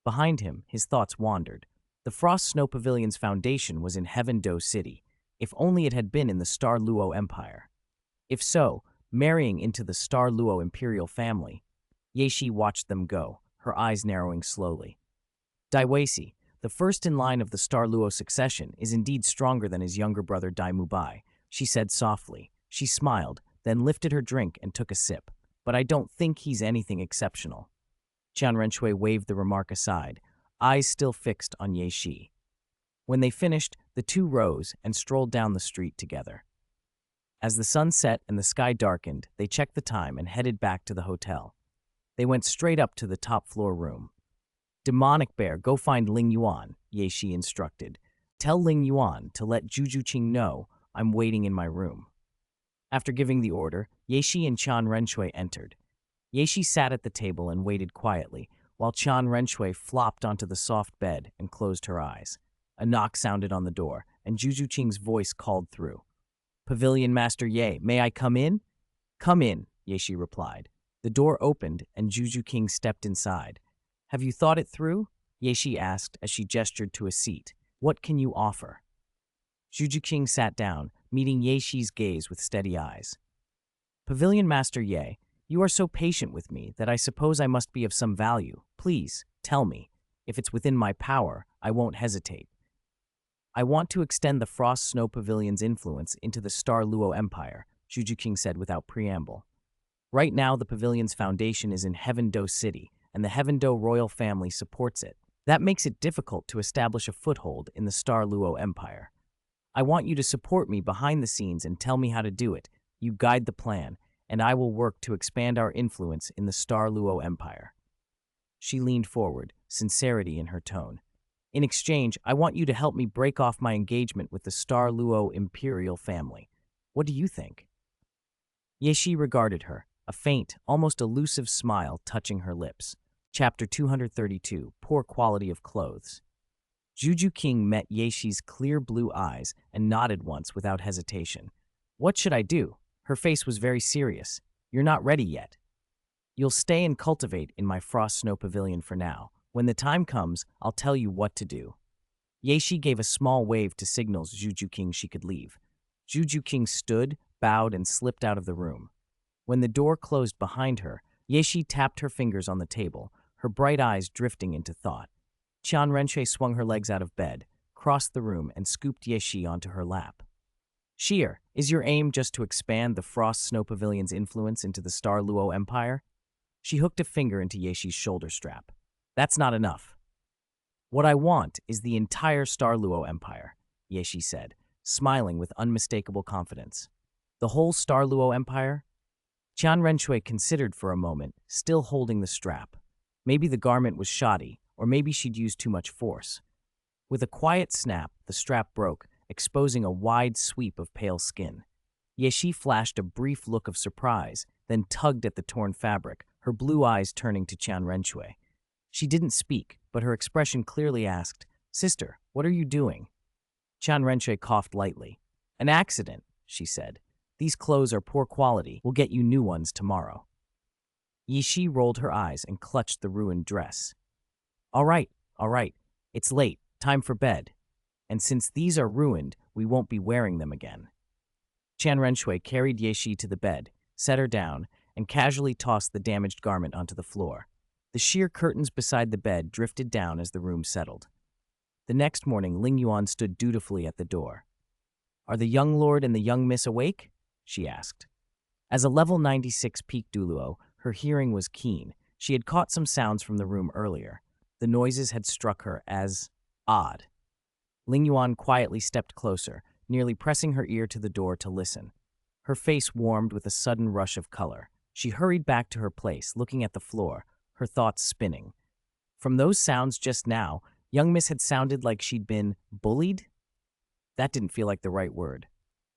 Behind him, his thoughts wandered. The Frost Snow Pavilion's foundation was in Heaven Do City, if only it had been in the Star Luo Empire. If so, marrying into the Star Luo imperial family. Yeshi watched them go, her eyes narrowing slowly. Dai Weisi, the first in line of the Star Luo succession, is indeed stronger than his younger brother Dai Mubai, she said softly. She smiled, then lifted her drink and took a sip. But I don't think he's anything exceptional. Qian Renshui waved the remark aside, eyes still fixed on Yeshi. When they finished, the two rose and strolled down the street together. As the sun set and the sky darkened, they checked the time and headed back to the hotel. They went straight up to the top-floor room. Demonic Bear, go find Ling Yuan, Yeshi instructed. Tell Ling Yuan to let Zhu Qing know I'm waiting in my room. After giving the order, Yeshi and Qian Renshui entered. Yeshi sat at the table and waited quietly, while Qian Renshui flopped onto the soft bed and closed her eyes. A knock sounded on the door, and Zhu Qing's voice called through. Pavilion Master Ye, may I come in? Come in, Yeshi replied. The door opened, and Zhu Qing stepped inside. Have you thought it through? Yeshi asked as she gestured to a seat. What can you offer? Zhu Qing sat down, meeting Yeshi's gaze with steady eyes. Pavilion Master Ye, you are so patient with me that I suppose I must be of some value. Please, tell me. If it's within my power, I won't hesitate. I want to extend the Frost Snow Pavilion's influence into the Star Luo Empire, Zhu Qing said without preamble. Right now, the pavilion's foundation is in Heaven Do City, and the Heaven Do royal family supports it. That makes it difficult to establish a foothold in the Star Luo Empire. I want you to support me behind the scenes and tell me how to do it. You guide the plan, and I will work to expand our influence in the Star Luo Empire. She leaned forward, sincerity in her tone. In exchange, I want you to help me break off my engagement with the Star Luo imperial family. What do you think? Yeshi regarded her, a faint, almost elusive smile touching her lips. Chapter 232, Poor Quality of Clothes. Zhu King met Yeshi's clear blue eyes and nodded once without hesitation. What should I do? Her face was very serious. You're not ready yet. You'll stay and cultivate in my Frost Snow Pavilion for now. When the time comes, I'll tell you what to do. Yeshi gave a small wave to signal Zhu King she could leave. Zhu King stood, bowed, and slipped out of the room. When the door closed behind her, Yeshi tapped her fingers on the table, her bright eyes drifting into thought. Qian Renshui swung her legs out of bed, crossed the room, and scooped Yeshi onto her lap. Sheer, is your aim just to expand the Frost Snow Pavilion's influence into the Star Luo Empire? She hooked a finger into Yeshi's shoulder strap. That's not enough. What I want is the entire Star Luo Empire, Yeshi said, smiling with unmistakable confidence. The whole Star Luo Empire? Qian Renshui considered for a moment, still holding the strap. Maybe the garment was shoddy, or maybe she'd used too much force. With a quiet snap, the strap broke, exposing a wide sweep of pale skin. Yeshi flashed a brief look of surprise, then tugged at the torn fabric, her blue eyes turning to Qian Renshui. She didn't speak, but her expression clearly asked, Sister, what are you doing? Qian Renshui coughed lightly. An accident, she said. These clothes are poor quality. We'll get you new ones tomorrow. Yishi rolled her eyes and clutched the ruined dress. All right. It's late. Time for bed. And since these are ruined, we won't be wearing them again. Qian Renshui carried Yishi to the bed, set her down, and casually tossed the damaged garment onto the floor. The sheer curtains beside the bed drifted down as the room settled. The next morning, Ling Yuan stood dutifully at the door. Are the young lord and the young miss awake? She asked. As a level 96 peak Douluo, her hearing was keen. She had caught some sounds from the room earlier. The noises had struck her as odd. Ling Yuan quietly stepped closer, nearly pressing her ear to the door to listen. Her face warmed with a sudden rush of color. She hurried back to her place, looking at the floor, her thoughts spinning. From those sounds just now, young miss had sounded like she'd been bullied? That didn't feel like the right word.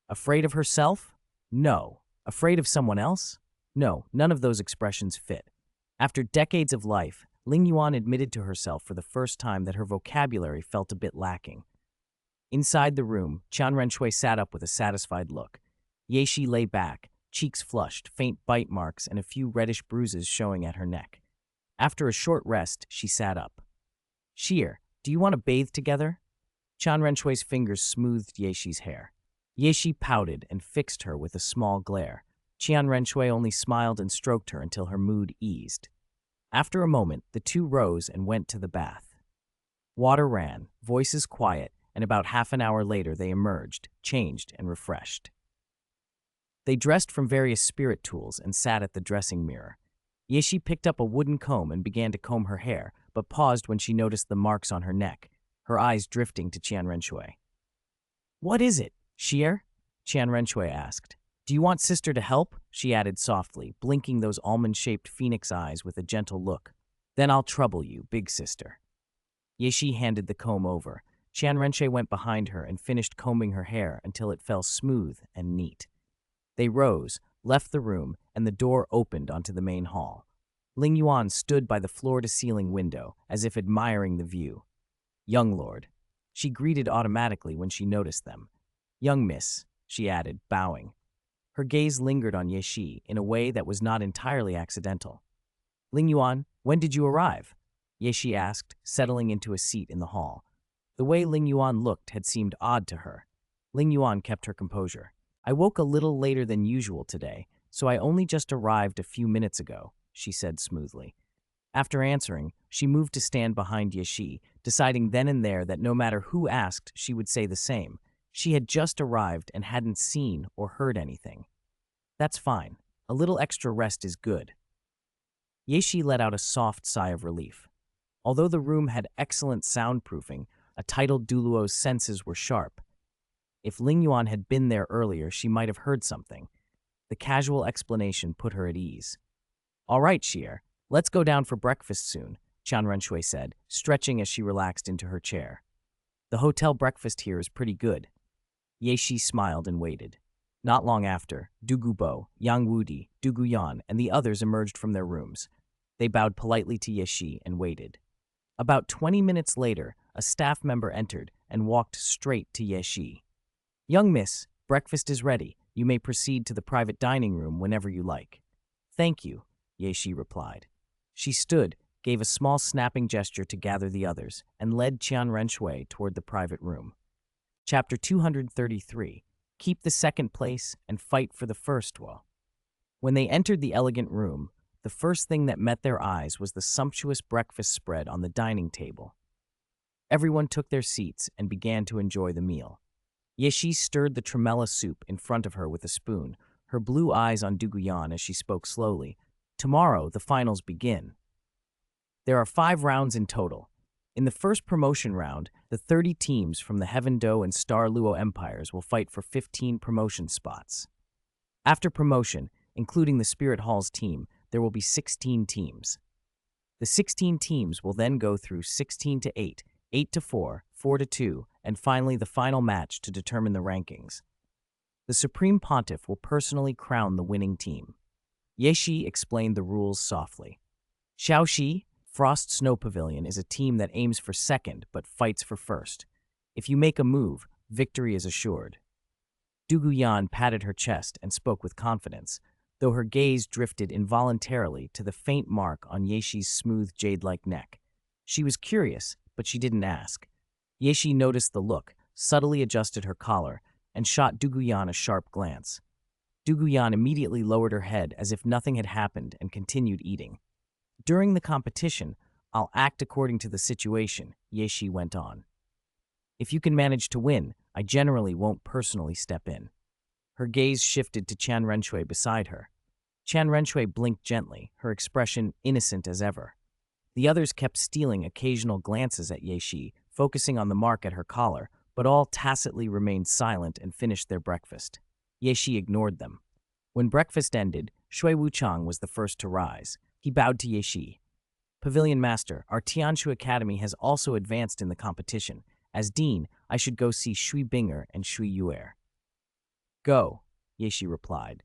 Afraid of herself? No. Afraid of someone else? No, none of those expressions fit. After decades of life, Ling Yuan admitted to herself for the first time that her vocabulary felt a bit lacking. Inside the room, Qian Renshui sat up with a satisfied look. Yishi lay back, cheeks flushed, faint bite marks, and a few reddish bruises showing at her neck. After a short rest, she sat up. Sheer, do you want to bathe together? Qian Renshui's fingers smoothed Yeshi's hair. Yishi pouted and fixed her with a small glare. Qian Renshui only smiled and stroked her until her mood eased. After a moment, the two rose and went to the bath. Water ran, voices quiet, and about half an hour later they emerged, changed, and refreshed. They dressed from various spirit tools and sat at the dressing mirror. Yishi picked up a wooden comb and began to comb her hair, but paused when she noticed the marks on her neck, her eyes drifting to Qian Renshui. What is it, Sheer? Qian Renshui asked. Do you want sister to help? She added softly, blinking those almond-shaped phoenix eyes with a gentle look. Then I'll trouble you, big sister. Yishi handed the comb over. Qian Renshui went behind her and finished combing her hair until it fell smooth and neat. They rose, left the room, and the door opened onto the main hall. Ling Yuan stood by the floor-to-ceiling window, as if admiring the view. Young lord. She greeted automatically when she noticed them. Young miss, she added, bowing. Her gaze lingered on Yishi in a way that was not entirely accidental. Ling Yuan, when did you arrive? Yishi asked, settling into a seat in the hall. The way Ling Yuan looked had seemed odd to her. Ling Yuan kept her composure. I woke a little later than usual today, so I only just arrived a few minutes ago, she said smoothly. After answering, she moved to stand behind Yishi, deciding then and there that no matter who asked, she would say the same. She had just arrived and hadn't seen or heard anything. That's fine. A little extra rest is good. Yishi let out a soft sigh of relief. Although the room had excellent soundproofing, a titled Douluo's senses were sharp. If Ling Yuan had been there earlier, she might have heard something. The casual explanation put her at ease. All right, Sheer, let's go down for breakfast soon, Qian Renshui said, stretching as she relaxed into her chair. The hotel breakfast here is pretty good. Yishi smiled and waited. Not long after, Du Gubo, Yang Wudi, Du Guyan, and the others emerged from their rooms. They bowed politely to Yishi and waited. About 20 minutes later, a staff member entered and walked straight to Yishi. Young miss, breakfast is ready. You may proceed to the private dining room whenever you like. Thank you, Yishi replied. She stood, gave a small snapping gesture to gather the others, and led Qian Renshui toward the private room. Chapter 233. Keep the second place and fight for the first. When they entered the elegant room, the first thing that met their eyes was the sumptuous breakfast spread on the dining table. Everyone took their seats and began to enjoy the meal. Yishi stirred the tremella soup in front of her with a spoon, her blue eyes on Du Guyan as she spoke slowly. Tomorrow, the finals begin. There are 5 rounds in total. In the first promotion round, the 30 teams from the Heaven Do and Star Luo empires will fight for 15 promotion spots. After promotion, including the Spirit Hall's team, there will be 16 teams. The 16 teams will then go through 16 to 8, 8 to 4, 4 to 2, and finally the final match to determine the rankings. The Supreme Pontiff will personally crown the winning team. Yishi explained the rules softly. Shaoxi, Frost Snow Pavilion, is a team that aims for second but fights for first. If you make a move, victory is assured. Duguyan patted her chest and spoke with confidence, though her gaze drifted involuntarily to the faint mark on Yexi's smooth jade-like neck. She was curious, but she didn't ask. Yexi noticed the look, subtly adjusted her collar, and shot Duguyan a sharp glance. Duguyan immediately lowered her head as if nothing had happened and continued eating. During the competition, I'll act according to the situation, Yexi went on. If you can manage to win, I generally won't personally step in. Her gaze shifted to Qian Renshui beside her. Qian Renshui blinked gently, her expression innocent as ever. The others kept stealing occasional glances at Yexi, focusing on the mark at her collar, but all tacitly remained silent and finished their breakfast. Yexi ignored them. When breakfast ended, Shui Wuchang was the first to rise. He bowed to Yexi. Pavilion Master, our Tianshu Academy has also advanced in the competition. As Dean, I should go see Shui Binger and Shui Yuer. Go, Yexi replied.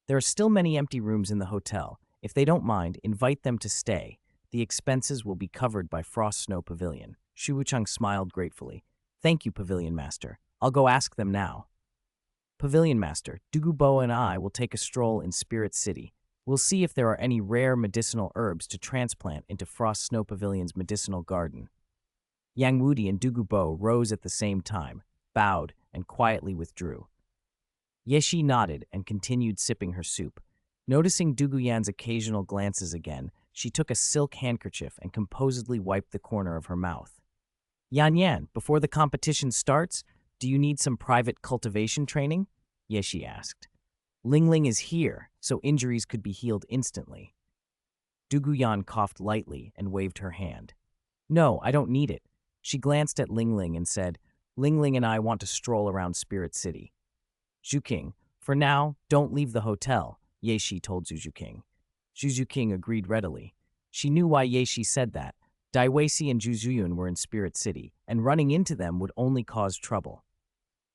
There are still many empty rooms in the hotel. If they don't mind, invite them to stay. The expenses will be covered by Frost Snow Pavilion. Shui Wuchang smiled gratefully. Thank you, Pavilion Master. I'll go ask them now. Pavilion Master, Dugubo and I will take a stroll in Spirit City. We'll see if there are any rare medicinal herbs to transplant into Frost Snow Pavilion's medicinal garden. Yang Wudi and Dugubo rose at the same time, bowed, and quietly withdrew. Yexi nodded and continued sipping her soup. Noticing Duguyan's occasional glances again, she took a silk handkerchief and composedly wiped the corner of her mouth. Yan, before the competition starts, do you need some private cultivation training? Yexi asked. Ling is here, so injuries could be healed instantly. Duguyan coughed lightly and waved her hand. No, I don't need it. She glanced at Ling and said, Ling and I want to stroll around Spirit City. Zhuqing, for now, don't leave the hotel, Yexi told Zhuqing. Zhuqing agreed readily. She knew why Yexi said that. Daiwei and Zhuzhuyun were in Spirit City, and running into them would only cause trouble.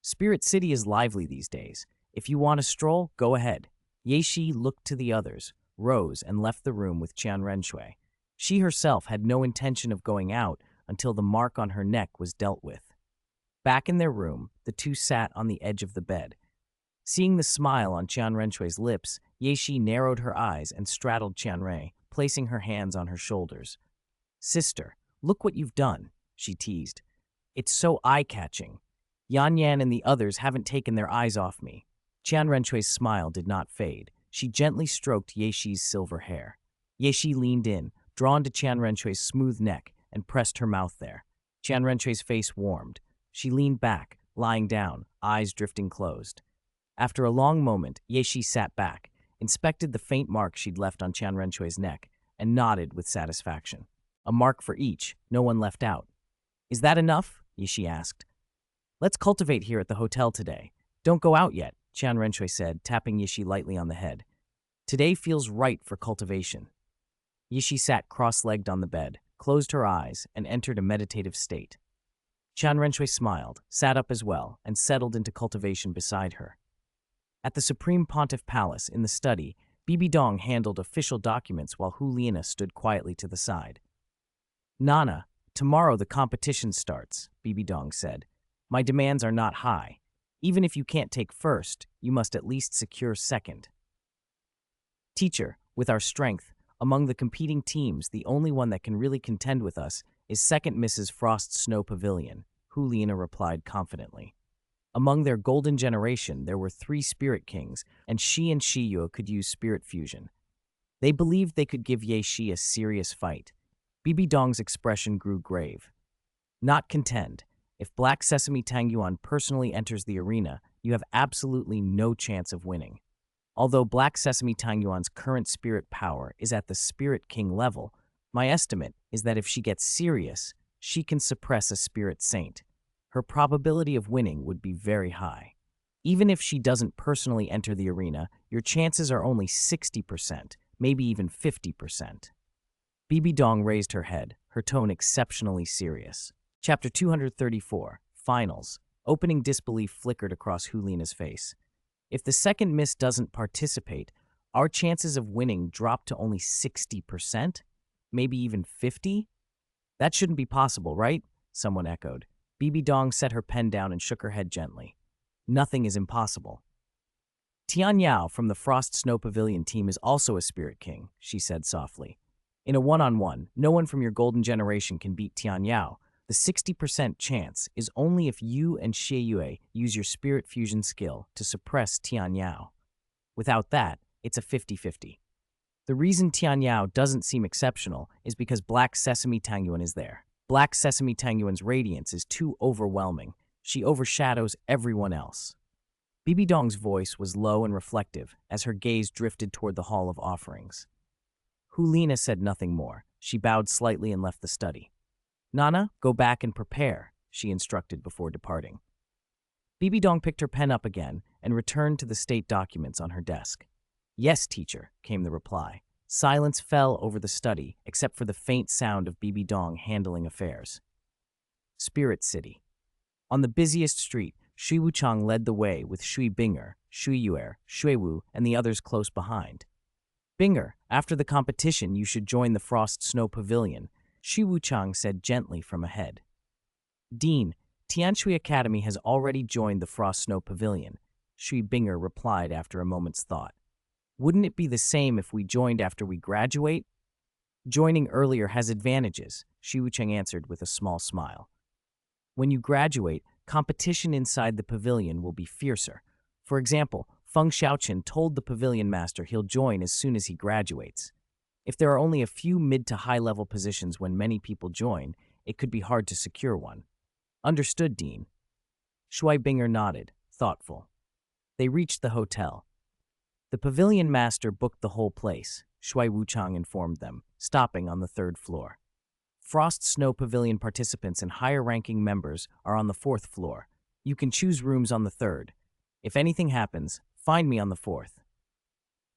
Spirit City is lively these days. If you want to stroll, go ahead. Yexi looked to the others, rose, and left the room with Qian Renshui. She herself had no intention of going out until the mark on her neck was dealt with. Back in their room, the two sat on the edge of the bed. Seeing the smile on Qian Renshui's lips, Yexi narrowed her eyes and straddled Qianrui, placing her hands on her shoulders. Sister, look what you've done, she teased. It's so eye-catching. Yan and the others haven't taken their eyes off me. Qian Renshui's smile did not fade. She gently stroked Yexi's silver hair. Yexi leaned in, drawn to Qian Renshui's smooth neck, and pressed her mouth there. Qian Renshui's face warmed. She leaned back, lying down, eyes drifting closed. After a long moment, Yexi sat back, inspected the faint mark she'd left on Qian Renshui's neck, and nodded with satisfaction. A mark for each, no one left out. Is that enough? Yexi asked. Let's cultivate here at the hotel today. Don't go out yet, Qian Renshui said, tapping Yexi lightly on the head. Today feels right for cultivation. Yexi sat cross-legged on the bed, closed her eyes, and entered a meditative state. Qian Renshui smiled, sat up as well, and settled into cultivation beside her. At the Supreme Pontiff Palace, in the study, Bibi Dong handled official documents while Hu Lina stood quietly to the side. Nana, tomorrow the competition starts, Bibi Dong said. My demands are not high. Even if you can't take first, you must at least secure second. Teacher, with our strength, among the competing teams, the only one that can really contend with us is second Mrs. Frost's Snow Pavilion, Hu Lina replied confidently. Among their golden generation, there were 3 spirit kings, and Shi and Shiyu could use spirit fusion. They believed they could give Ye Shi a serious fight. Bibi Dong's expression grew grave. Not contend. If Black Sesame Tang Yuan personally enters the arena, you have absolutely no chance of winning. Although Black Sesame Tang Yuan's current spirit power is at the Spirit King level, my estimate is that if she gets serious, she can suppress a spirit saint. Her probability of winning would be very high. Even if she doesn't personally enter the arena, your chances are only 60%, maybe even 50%. Bibi Dong raised her head, her tone exceptionally serious. Chapter 234, Finals. Opening disbelief flickered across Hu Lina's face. If the second miss doesn't participate, our chances of winning drop to only 60%? Maybe even 50%? That shouldn't be possible, right? Someone echoed. Bibi Dong set her pen down and shook her head gently. Nothing is impossible. Tian Yao from the Frost Snow Pavilion team is also a spirit king, she said softly. In a one-on-one, no one from your golden generation can beat Tian Yao. The 60% chance is only if you and Xie Yue use your spirit fusion skill to suppress Tian Yao. Without that, it's a 50-50. The reason Tian Yao doesn't seem exceptional is because Black Sesame Tangyuan is there. Black Sesame Tangyuan's radiance is too overwhelming. She overshadows everyone else. Bibi Dong's voice was low and reflective as her gaze drifted toward the Hall of Offerings. Hulina said nothing more. She bowed slightly and left the study. Nana, go back and prepare, she instructed before departing. Bibi Dong picked her pen up again and returned to the state documents on her desk. Yes, teacher, came the reply. Silence fell over the study, except for the faint sound of Bibi Dong handling affairs. Spirit City. On the busiest street, Shui Wuchang led the way with Shui Binger, Shui Yue, Shui Wu, and the others close behind. Binger, after the competition, you should join the Frost Snow Pavilion, Shui Wuchang said gently from ahead. Dean, Tianshui Academy has already joined the Frost Snow Pavilion, Shui Binger replied after a moment's thought. Wouldn't it be the same if we joined after we graduate? Joining earlier has advantages, Shui Wuchang answered with a small smile. When you graduate, competition inside the pavilion will be fiercer. For example, Feng Xiaoqin told the pavilion master he'll join as soon as he graduates. If there are only a few mid to high level positions when many people join, it could be hard to secure one. Understood, Dean. Shui Binger nodded, thoughtful. They reached the hotel. The pavilion master booked the whole place, Shui Wuchang informed them, stopping on the 3rd floor. Frost Snow Pavilion participants and higher-ranking members are on the 4th floor. You can choose rooms on the 3rd. If anything happens, find me on the 4th.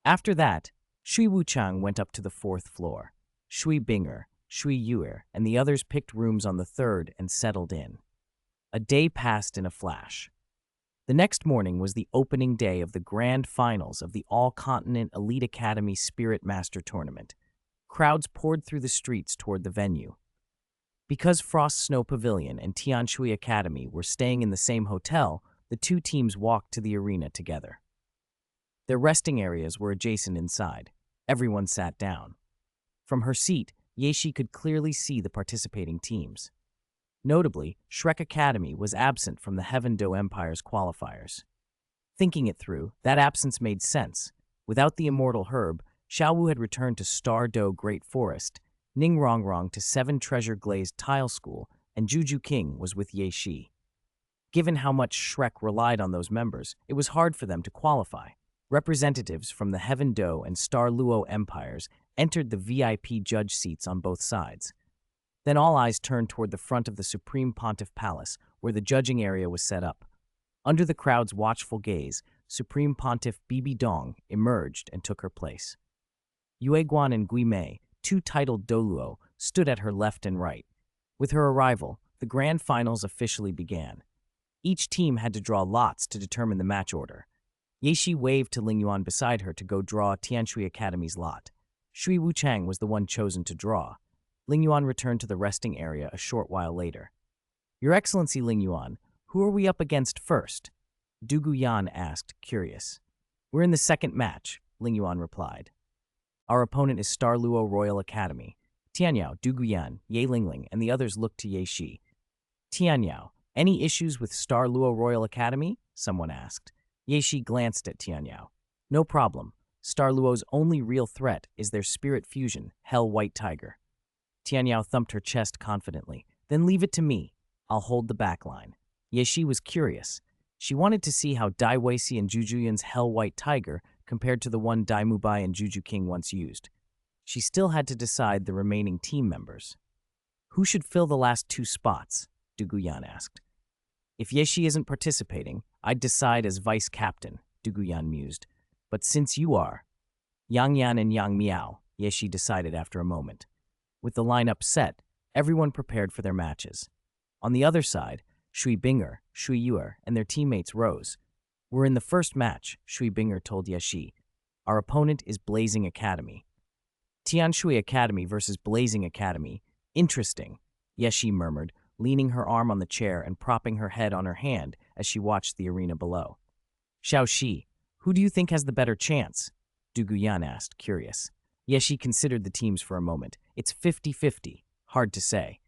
After that, Shui Wuchang went up to the 4th floor. Shui Binger, Shui Yue, and the others picked rooms on the 3rd and settled in. A day passed in a flash. The next morning was the opening day of the grand finals of the All-Continent Elite Academy Spirit Master Tournament. Crowds poured through the streets toward the venue. Because Frost Snow Pavilion and Tianshui Academy were staying in the same hotel, the two teams walked to the arena together. Their resting areas were adjacent inside. Everyone sat down. From her seat, Yeshi could clearly see the participating teams. Notably, Shrek Academy was absent from the Heaven Do Empire's qualifiers. Thinking it through, that absence made sense. Without the immortal herb, Xiaowu had returned to Star Do Great Forest, Ning Rongrong to 7 Treasure Glazed Tile School, and Juju King was with Ye Shi. Given how much Shrek relied on those members, it was hard for them to qualify. Representatives from the Heaven Do and Star Luo empires entered the VIP judge seats on both sides. Then all eyes turned toward the front of the Supreme Pontiff Palace, where the judging area was set up. Under the crowd's watchful gaze, Supreme Pontiff Bibi Dong emerged and took her place. Yue Guan and Gui Mei, 2 titled Douluo, stood at her left and right. With her arrival, the grand finals officially began. Each team had to draw lots to determine the match order. Yeshi waved to Ling Yuan beside her to go draw Tianshui Academy's lot. Shui Wuchang was the one chosen to draw. Ling Yuan returned to the resting area a short while later. Your Excellency Ling Yuan, who are we up against first? Du Guyan asked, curious. We're in the second match, Ling Yuan replied. Our opponent is Star Luo Royal Academy. Tianyao, Du Guyan, Ye Lingling, and the others looked to Ye Shi. Tianyao, any issues with Star Luo Royal Academy? Someone asked. Ye Shi glanced at Tianyao. No problem. Star Luo's only real threat is their spirit fusion, Hell White Tiger. Tianyao thumped her chest confidently. Then leave it to me. I'll hold the back line. Ye Shi was curious. She wanted to see how Dai Weishi and Jujuyan's Hell White Tiger compared to the one Dai Mubai and Juju King once used. She still had to decide the remaining team members. Who should fill the last 2 spots? Du Guyan asked. If Ye Shi isn't participating, I'd decide as vice captain, Du Guyan mused. But since you are, Yang Yan and Yang Miao, Ye Shi decided after a moment. With the lineup set, everyone prepared for their matches. On the other side, Shui Binger, Shui Yue, and their teammates rose. We're in the first match, Shui Binger told Ye Shi. Our opponent is Blazing Academy. Tianshui Academy versus Blazing Academy. Interesting, Ye Shi murmured. leaning her arm on the chair and propping her head on her hand as she watched the arena below. Xiaoxi, who do you think has the better chance? Du Guyan asked, curious. Yeshi considered the teams for a moment. It's 50-50. Hard to say.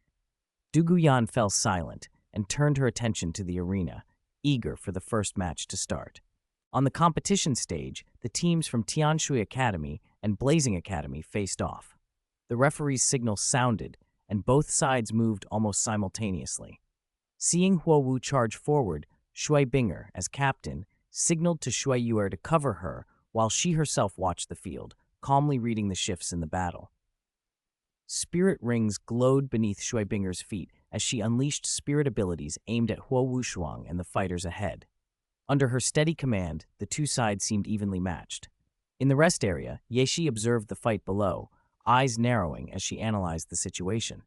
Du Guyan fell silent and turned her attention to the arena, eager for the first match to start. On the competition stage, the teams from Tianshui Academy and Blazing Academy faced off. The referee's signal sounded, and both sides moved almost simultaneously. Seeing Huowu charge forward, Shui Binger, as captain, signaled to Shui Yuer to cover her while she herself watched the field, calmly reading the shifts in the battle. Spirit rings glowed beneath Shui Binger's feet as she unleashed spirit abilities aimed at Huowu Shuang and the fighters ahead. Under her steady command, the two sides seemed evenly matched. In the rest area, Yeshi observed the fight below, eyes narrowing as she analyzed the situation.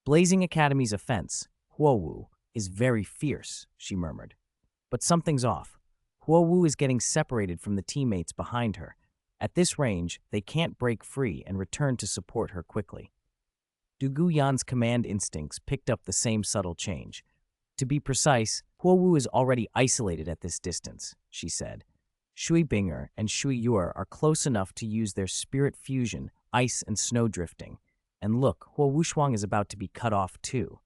Blazing Academy's offense, Huowu, is very fierce, she murmured. But something's off. Huowu is getting separated from the teammates behind her. At this range, they can't break free and return to support her quickly. Du Guyan's command instincts picked up the same subtle change. To be precise, Huowu is already isolated at this distance, she said. Shui Binger and Shui Yuer are close enough to use their spirit fusion, ice and snow drifting. And look, Huowu Shuang is about to be cut off too.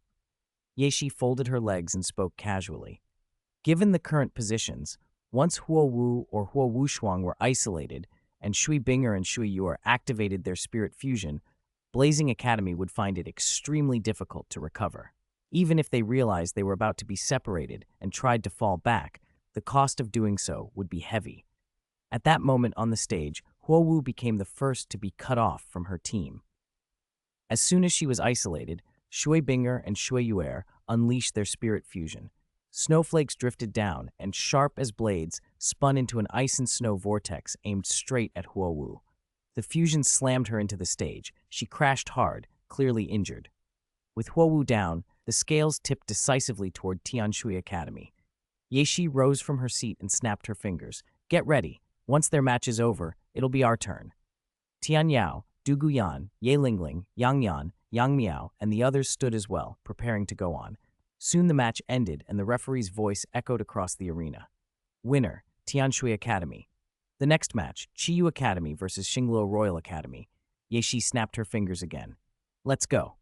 Yeshi folded her legs and spoke casually. Given the current positions, once Huowu or Huowu Shuang were isolated and Shui Binger and Shui Yuer activated their spirit fusion, Blazing Academy would find it extremely difficult to recover. Even if they realized they were about to be separated and tried to fall back, the cost of doing so would be heavy. At that moment on the stage, Huowu became the first to be cut off from her team. As soon as she was isolated, Shui Binger and Shui Yuer unleashed their spirit fusion. Snowflakes drifted down and, sharp as blades, spun into an ice and snow vortex aimed straight at Huowu. The fusion slammed her into the stage. She crashed hard, clearly injured. With Huowu down, the scales tipped decisively toward Tianshui Academy. Yeshi rose from her seat and snapped her fingers. Get ready. Once their match is over, it'll be our turn. Tian Yao, Du Guyan, Ye Lingling, Yang Yan, Yang Miao, and the others stood as well, preparing to go on. Soon the match ended and the referee's voice echoed across the arena. Winner, Tianshui Academy. The next match, Chiyu Academy versus Xingluo Royal Academy. Yeshi snapped her fingers again. Let's go.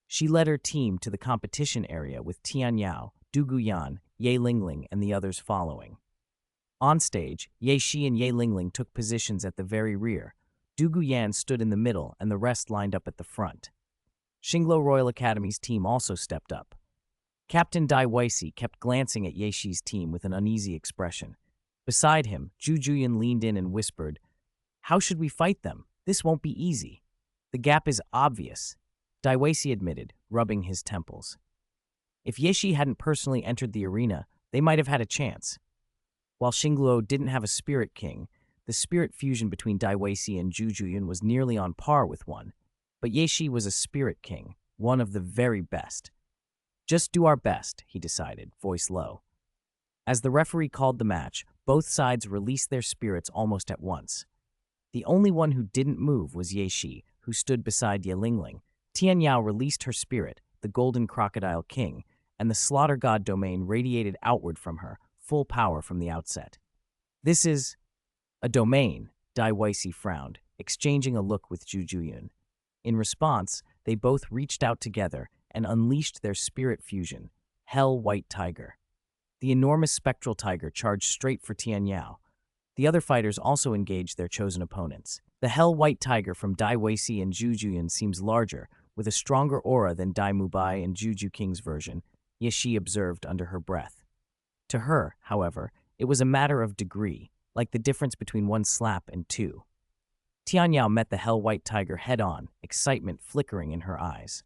She led her team to the competition area with Tian Yao, Du Guyan, Ye Lingling, and the others following. On stage, Ye Shi and Ye Lingling took positions at the very rear. Du Guyan stood in the middle and the rest lined up at the front. Xingluo Royal Academy's team also stepped up. Captain Dai Weisi kept glancing at Ye Shi's team with an uneasy expression. Beside him, Zhu Juyan leaned in and whispered, How should we fight them? This won't be easy. The gap is obvious, Dai Weisi admitted, rubbing his temples. If Ye Shi hadn't personally entered the arena, they might have had a chance. While Xingluo didn't have a spirit king, the spirit fusion between Dai Weisi and Zhu Juyan was nearly on par with one. But Ye Shi was a spirit king, one of the very best. Just do our best, he decided, voice low. As the referee called the match, both sides released their spirits almost at once. The only one who didn't move was Ye Shi, who stood beside Ye Lingling. Tian Yao released her spirit, the Golden Crocodile King, and the Slaughter God domain radiated outward from her, full power from the outset. This is a domain, Dai Weisi frowned, exchanging a look with Zhu Juyan. In response, they both reached out together and unleashed their spirit fusion, Hell White Tiger. The enormous spectral tiger charged straight for Tian Yao. The other fighters also engaged their chosen opponents. The Hell White Tiger from Dai Weisi and Zhu Juyan seems larger, with a stronger aura than Dai Mubai and Juju King's version, Ye Shi observed under her breath. To her, however, it was a matter of degree, like the difference between one slap and two. Tian Yao met the Hell White Tiger head-on, excitement flickering in her eyes.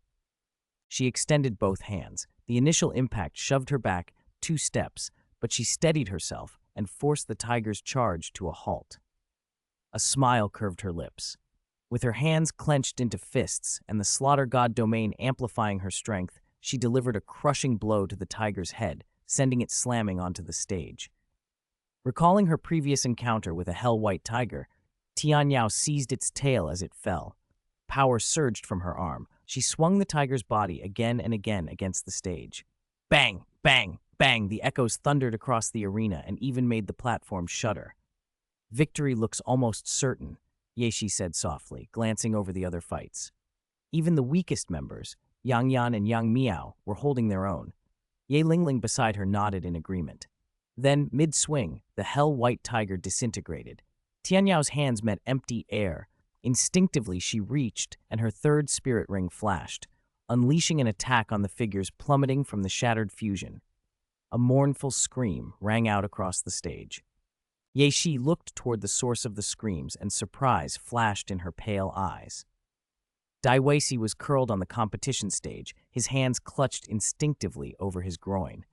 She extended both hands. The initial impact shoved her back 2 steps, but she steadied herself and forced the tiger's charge to a halt. A smile curved her lips. With her hands clenched into fists and the Slaughter God domain amplifying her strength, she delivered a crushing blow to the tiger's head, sending it slamming onto the stage. Recalling her previous encounter with a Hell White Tiger, Tian Yao seized its tail as it fell. Power surged from her arm. She swung the tiger's body again and again against the stage. Bang, bang, bang, the echoes thundered across the arena and even made the platform shudder. Victory looks almost certain, Yeshi said softly, glancing over the other fights. Even the weakest members, Yang Yan and Yang Miao, were holding their own. Ye Lingling beside her nodded in agreement. Then, mid-swing, the hell-white tiger disintegrated. Tianyao's hands met empty air. Instinctively, she reached, and her third spirit ring flashed, unleashing an attack on the figures plummeting from the shattered fusion. A mournful scream rang out across the stage. Ye Shi looked toward the source of the screams, and surprise flashed in her pale eyes. Dai Weishi was curled on the competition stage, his hands clutched instinctively over his groin.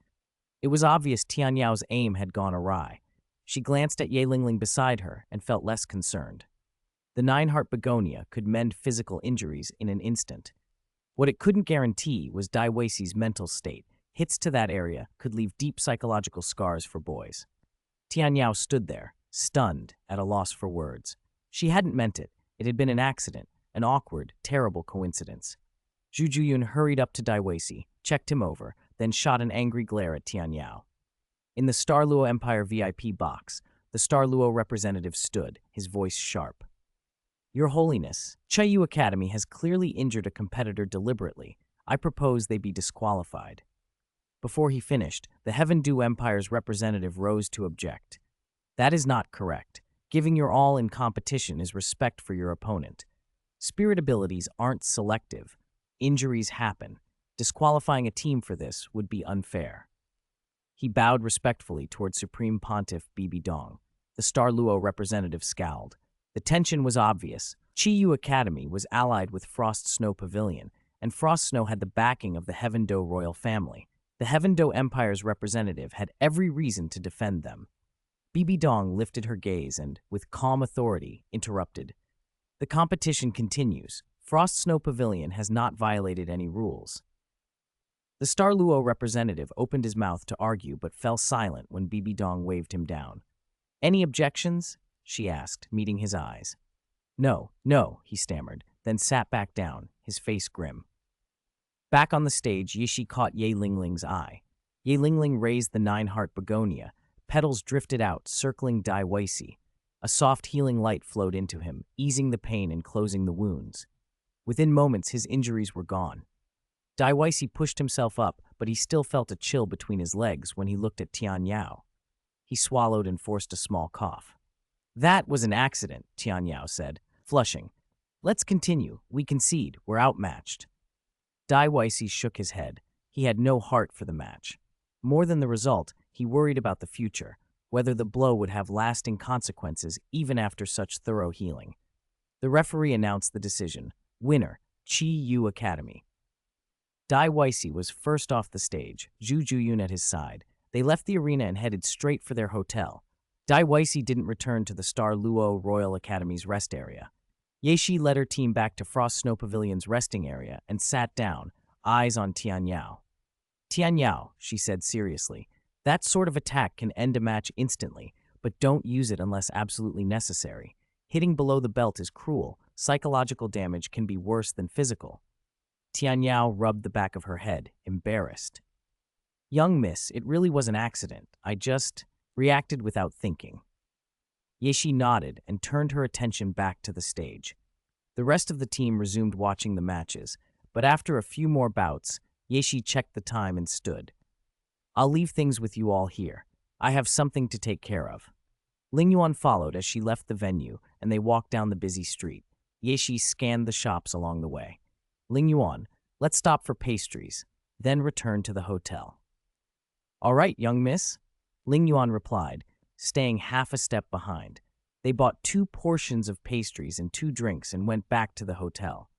It was obvious Tianyao's aim had gone awry. She glanced at Ye Lingling beside her and felt less concerned. The nine-heart begonia could mend physical injuries in an instant. What it couldn't guarantee was Dai Weishi's mental state. Hits to that area could leave deep psychological scars for boys. Tianyao stood there, stunned, at a loss for words. She hadn't meant it. It had been an accident, an awkward, terrible coincidence. Zhu Juyun hurried up to Dai Weishi, checked him over, then shot an angry glare at Tianyao. In the Star Luo Empire VIP box, the Star Luo representative stood, his voice sharp. Your Holiness, Chaiyu Academy has clearly injured a competitor deliberately. I propose they be disqualified. Before he finished, the Heaven Du Empire's representative rose to object. That is not correct. Giving your all in competition is respect for your opponent. Spirit abilities aren't selective. Injuries happen. Disqualifying a team for this would be unfair. He bowed respectfully toward Supreme Pontiff Bibi Dong. The Star Luo representative scowled. The tension was obvious. Qiyu Academy was allied with Frost Snow Pavilion, and Frost Snow had the backing of the Heaven Do royal family. The Heaven Do Empire's representative had every reason to defend them. Bibi Dong lifted her gaze and, with calm authority, interrupted. The competition continues. Frost Snow Pavilion has not violated any rules. The Star Luo representative opened his mouth to argue but fell silent when Bibi Dong waved him down. Any objections? She asked, meeting his eyes. No, he stammered, then sat back down, his face grim. Back on the stage, Yishi caught Ye Lingling's eye. Ye Lingling raised the nine-heart begonia. Petals drifted out, circling Dai Weishi. A soft healing light flowed into him, easing the pain and closing the wounds. Within moments, his injuries were gone. Dai Weishi pushed himself up, but he still felt a chill between his legs when he looked at Tianyao. He swallowed and forced a small cough. That was an accident, Tianyao said, flushing. Let's continue. We concede. We're outmatched. Dai Weishi shook his head. He had no heart for the match. More than the result, he worried about the future, whether the blow would have lasting consequences even after such thorough healing. The referee announced the decision. Winner, Qiyu Academy. Dai Weishi was first off the stage, Zhu Juyun at his side. They left the arena and headed straight for their hotel. Dai Weishi didn't return to the Star Luo Royal Academy's rest area. Yeshi led her team back to Frost Snow Pavilion's resting area and sat down, eyes on Tianyao. Tianyao, she said seriously, that sort of attack can end a match instantly, but don't use it unless absolutely necessary. Hitting below the belt is cruel. Psychological damage can be worse than physical. Tianyao rubbed the back of her head, embarrassed. Young miss, it really was an accident. I just reacted without thinking. Yeshi nodded and turned her attention back to the stage. The rest of the team resumed watching the matches, but after a few more bouts, Yeshi checked the time and stood. I'll leave things with you all here. I have something to take care of. Ling Yuan followed as she left the venue, and they walked down the busy street. Yeshi scanned the shops along the way. Ling Yuan, let's stop for pastries, then return to the hotel. All right, young miss, Ling Yuan replied, staying half a step behind. They bought 2 portions of pastries and 2 drinks and went back to the hotel.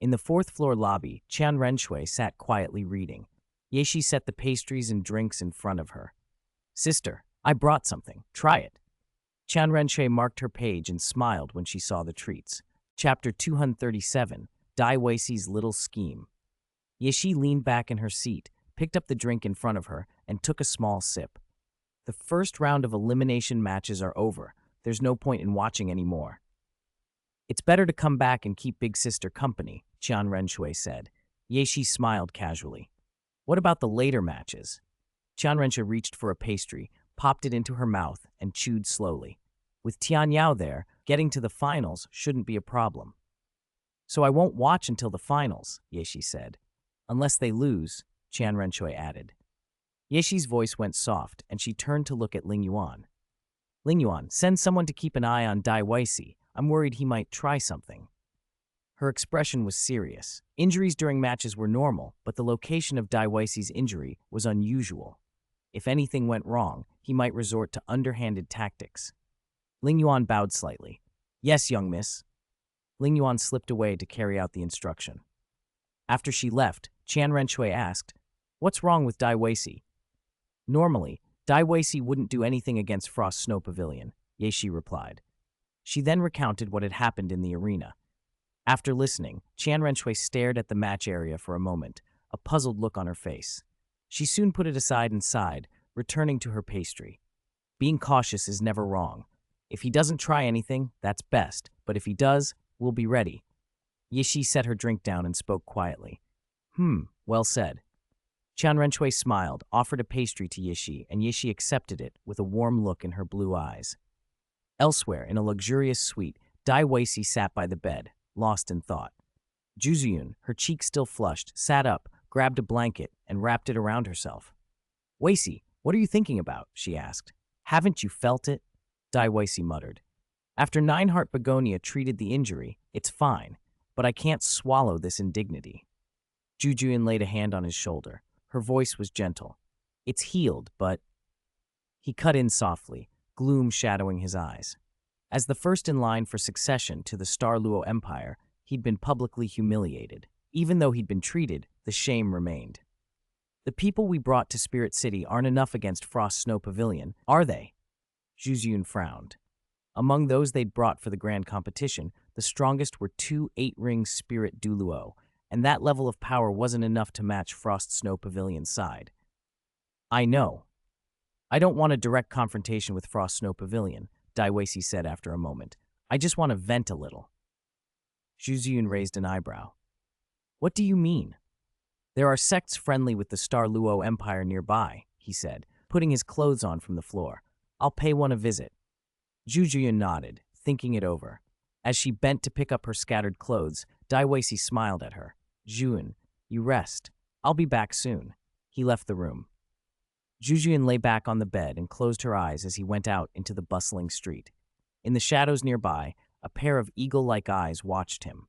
In the 4th-floor lobby, Qian Renshui sat quietly reading. Yeshi set the pastries and drinks in front of her. Sister, I brought something. Try it. Qian Renshui marked her page and smiled when she saw the treats. Chapter 237, Dai Weishi's Little Scheme. Yeshi leaned back in her seat, picked up the drink in front of her, and took a small sip. The first round of elimination matches are over. There's no point in watching anymore. It's better to come back and keep Big Sister company, Qian Renshui said. Yeshi smiled casually. What about the later matches? Qian Renshui reached for a pastry, popped it into her mouth, and chewed slowly. With Tian Yao there, getting to the finals shouldn't be a problem. So I won't watch until the finals, Yeshi said. Unless they lose, Qian Renshui added. Yeshi's voice went soft, and she turned to look at Ling Yuan. Ling Yuan, send someone to keep an eye on Dai Weisi. I'm worried he might try something. Her expression was serious. Injuries during matches were normal, but the location of Dai Weisi's injury was unusual. If anything went wrong, he might resort to underhanded tactics. Ling Yuan bowed slightly. Yes, young miss. Ling Yuan slipped away to carry out the instruction. After she left, Qian Renshui asked, What's wrong with Dai Weisi? Normally, Dai Weisi wouldn't do anything against Frost Snow Pavilion, Yeshi replied. She then recounted what had happened in the arena. After listening, Qian Renshui stared at the match area for a moment, a puzzled look on her face. She soon put it aside and sighed, returning to her pastry. Being cautious is never wrong. If he doesn't try anything, that's best, but if he does, we'll be ready. Yeshi set her drink down and spoke quietly. Well said. Qian Renshui smiled, offered a pastry to Yeshi, and Yeshi accepted it with a warm look in her blue eyes. Elsewhere, in a luxurious suite, Dai Weisi sat by the bed, lost in thought. Juzuyun, her cheeks still flushed, sat up, grabbed a blanket, and wrapped it around herself. Weisi, what are you thinking about? She asked. Haven't you felt it? Dai Weisi muttered. After Nineheart Begonia treated the injury, it's fine, but I can't swallow this indignity. Jujuyun laid a hand on his shoulder. Her voice was gentle. It's healed, but... He cut in softly, gloom shadowing his eyes. As the first in line for succession to the Star Luo Empire, he'd been publicly humiliated. Even though he'd been treated, the shame remained. The people we brought to Spirit City aren't enough against Frost Snow Pavilion, are they? Juzuyun frowned. Among those they'd brought for the grand competition, the strongest were 2 8-ring Spirit Douluo, and that level of power wasn't enough to match Frost Snow Pavilion's side. I know. I don't want a direct confrontation with Frost Snow Pavilion, Dai Weisi said after a moment. I just want to vent a little. Juzuyun raised an eyebrow. What do you mean? There are sects friendly with the Star Luo Empire nearby, he said, putting his clothes on from the floor. I'll pay one a visit. Juzuyun nodded, thinking it over. As she bent to pick up her scattered clothes, Dai Weisi smiled at her. Juyun, you rest. I'll be back soon. He left the room. Juzuyun lay back on the bed and closed her eyes as he went out into the bustling street. In the shadows nearby, a pair of eagle-like eyes watched him.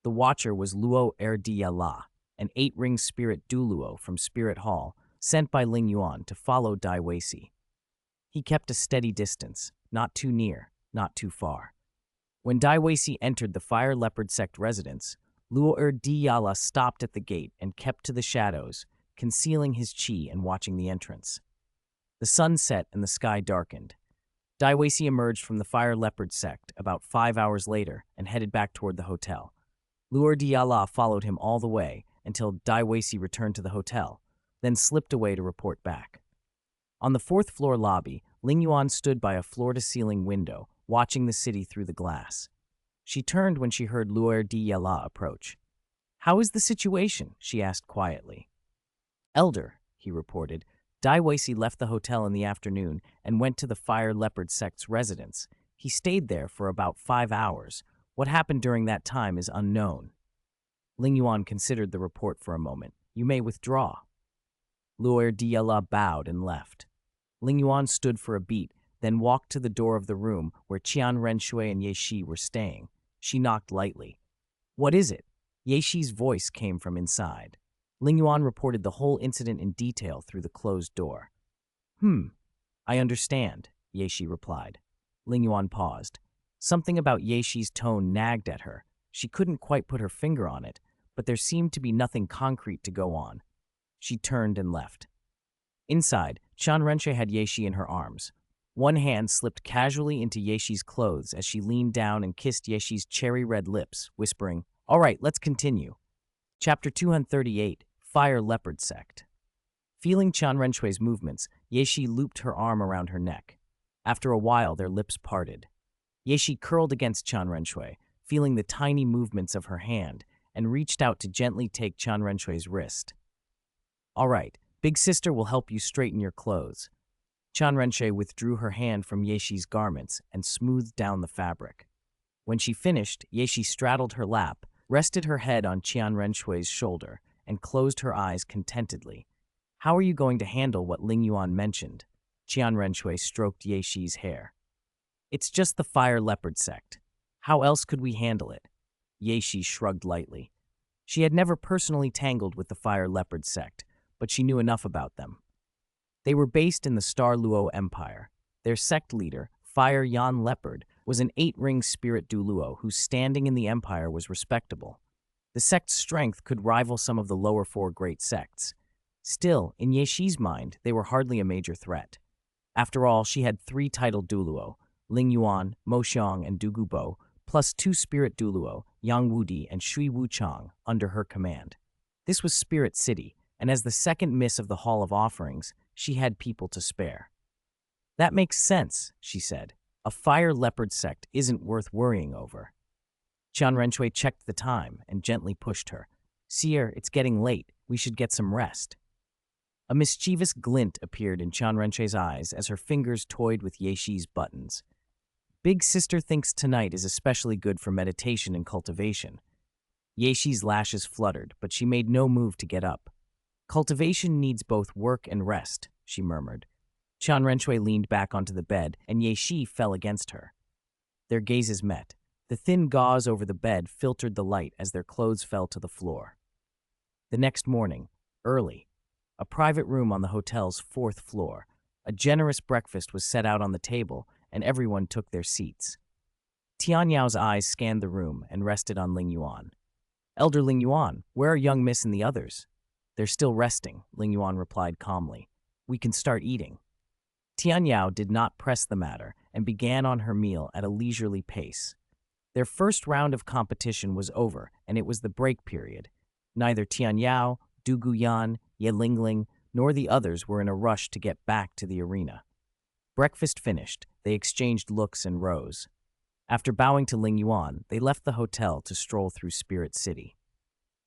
The watcher was Luo Erdiala, an 8-ring Spirit Douluo from Spirit Hall, sent by Ling Yuan to follow Dai Weisi. He kept a steady distance, not too near, not too far. When Dai Weisi entered the Fire Leopard Sect residence, Luo Erdiala stopped at the gate and kept to the shadows, concealing his chi and watching the entrance. The sun set and the sky darkened. Dai Weisi emerged from the Fire Leopard Sect about 5 hours later and headed back toward the hotel. Luo Erdiala followed him all the way until Dai Weisi returned to the hotel, then slipped away to report back. On the 4th-floor lobby, Ling Yuan stood by a floor-to-ceiling window, watching the city through the glass. She turned when she heard Luo Erdiala approach. How is the situation? She asked quietly. Elder, he reported, Dai Weisi left the hotel in the afternoon and went to the Fire Leopard Sect's residence. He stayed there for about 5 hours. What happened during that time is unknown. Ling Yuan considered the report for a moment. You may withdraw. Luo Erdiala bowed and left. Ling Yuan stood for a beat, then walked to the door of the room where Qian Renshui and Yeshi were staying. She knocked lightly. What is it? Yeshi's voice came from inside. Ling Yuan reported the whole incident in detail through the closed door. I understand, Yeshi replied. Ling Yuan paused. Something about Yeshi's tone nagged at her. She couldn't quite put her finger on it, but there seemed to be nothing concrete to go on. She turned and left. Inside, Qian Renshui had Yeshi in her arms. One hand slipped casually into Yeshi's clothes as she leaned down and kissed Yeshi's cherry-red lips, whispering, All right, let's continue. Chapter 238, Fire Leopard Sect. Feeling Qian Renshui's movements, Yeshi looped her arm around her neck. After a while, their lips parted. Yeshi curled against Qian Renshui, feeling the tiny movements of her hand, and reached out to gently take Qian Renshui's wrist. "All right, big sister will help you straighten your clothes." Qian Renshui withdrew her hand from Yexi's garments and smoothed down the fabric. When she finished, Yexi straddled her lap, rested her head on Qian Renshui's shoulder, and closed her eyes contentedly. "How are you going to handle what Ling Yuan mentioned?" Qian Renshui stroked Yexi's hair. "It's just the fire leopard sect. How else could we handle it?" Yexi shrugged lightly. She had never personally tangled with the fire leopard sect, but she knew enough about them. They were based in the Star Luo Empire. Their sect leader, Fire Yan Leopard, was an 8-ring spirit Douluo whose standing in the empire was respectable. The sect's strength could rival some of the lower 4 great sects. Still, in Yexi's mind, they were hardly a major threat. After all, she had 3 titled Douluo, Ling Yuan, Mo Xiang, and Du Gubo, plus 2 spirit Douluo, Yang Wudi and Shui Wuchang, under her command. This was Spirit City, and as the second miss of the Hall of Offerings, she had people to spare. "That makes sense," she said. "A fire leopard sect isn't worth worrying over." Qian Renshui checked the time and gently pushed her. "Seer, it's getting late. We should get some rest." A mischievous glint appeared in Qian Renshui's eyes as her fingers toyed with Yexi's buttons. "Big sister thinks tonight is especially good for meditation and cultivation." Yexi's lashes fluttered, but she made no move to get up. "Cultivation needs both work and rest," she murmured. Qian Renshui leaned back onto the bed, and Yexi fell against her. Their gazes met. The thin gauze over the bed filtered the light as their clothes fell to the floor. The next morning, early, a private room on the hotel's 4th floor, a generous breakfast was set out on the table, and everyone took their seats. Tian Yao's eyes scanned the room and rested on Ling Yuan. "Elder Ling Yuan, where are young miss and the others?" "They're still resting," Ling Yuan replied calmly. "We can start eating." Tian Yao did not press the matter and began on her meal at a leisurely pace. Their first round of competition was over, and it was the break period. Neither Tian Yao, Du Guyan, Ye Lingling, nor the others were in a rush to get back to the arena. Breakfast finished, they exchanged looks and rose. After bowing to Ling Yuan, they left the hotel to stroll through Spirit City.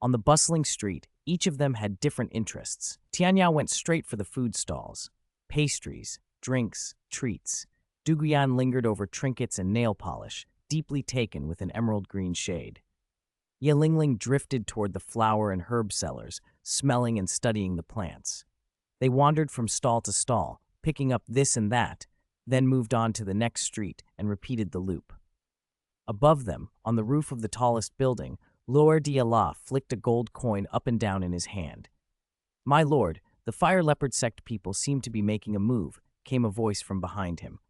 On the bustling street, each of them had different interests. Tian Yao went straight for the food stalls. Pastries, drinks, treats. Du Guyan lingered over trinkets and nail polish, deeply taken with an emerald green shade. Ye Lingling drifted toward the flower and herb sellers, smelling and studying the plants. They wandered from stall to stall, picking up this and that, then moved on to the next street and repeated the loop. Above them, on the roof of the tallest building, Loer Diala flicked a gold coin up and down in his hand. "My lord, the fire leopard sect people seem to be making a move," came a voice from behind him.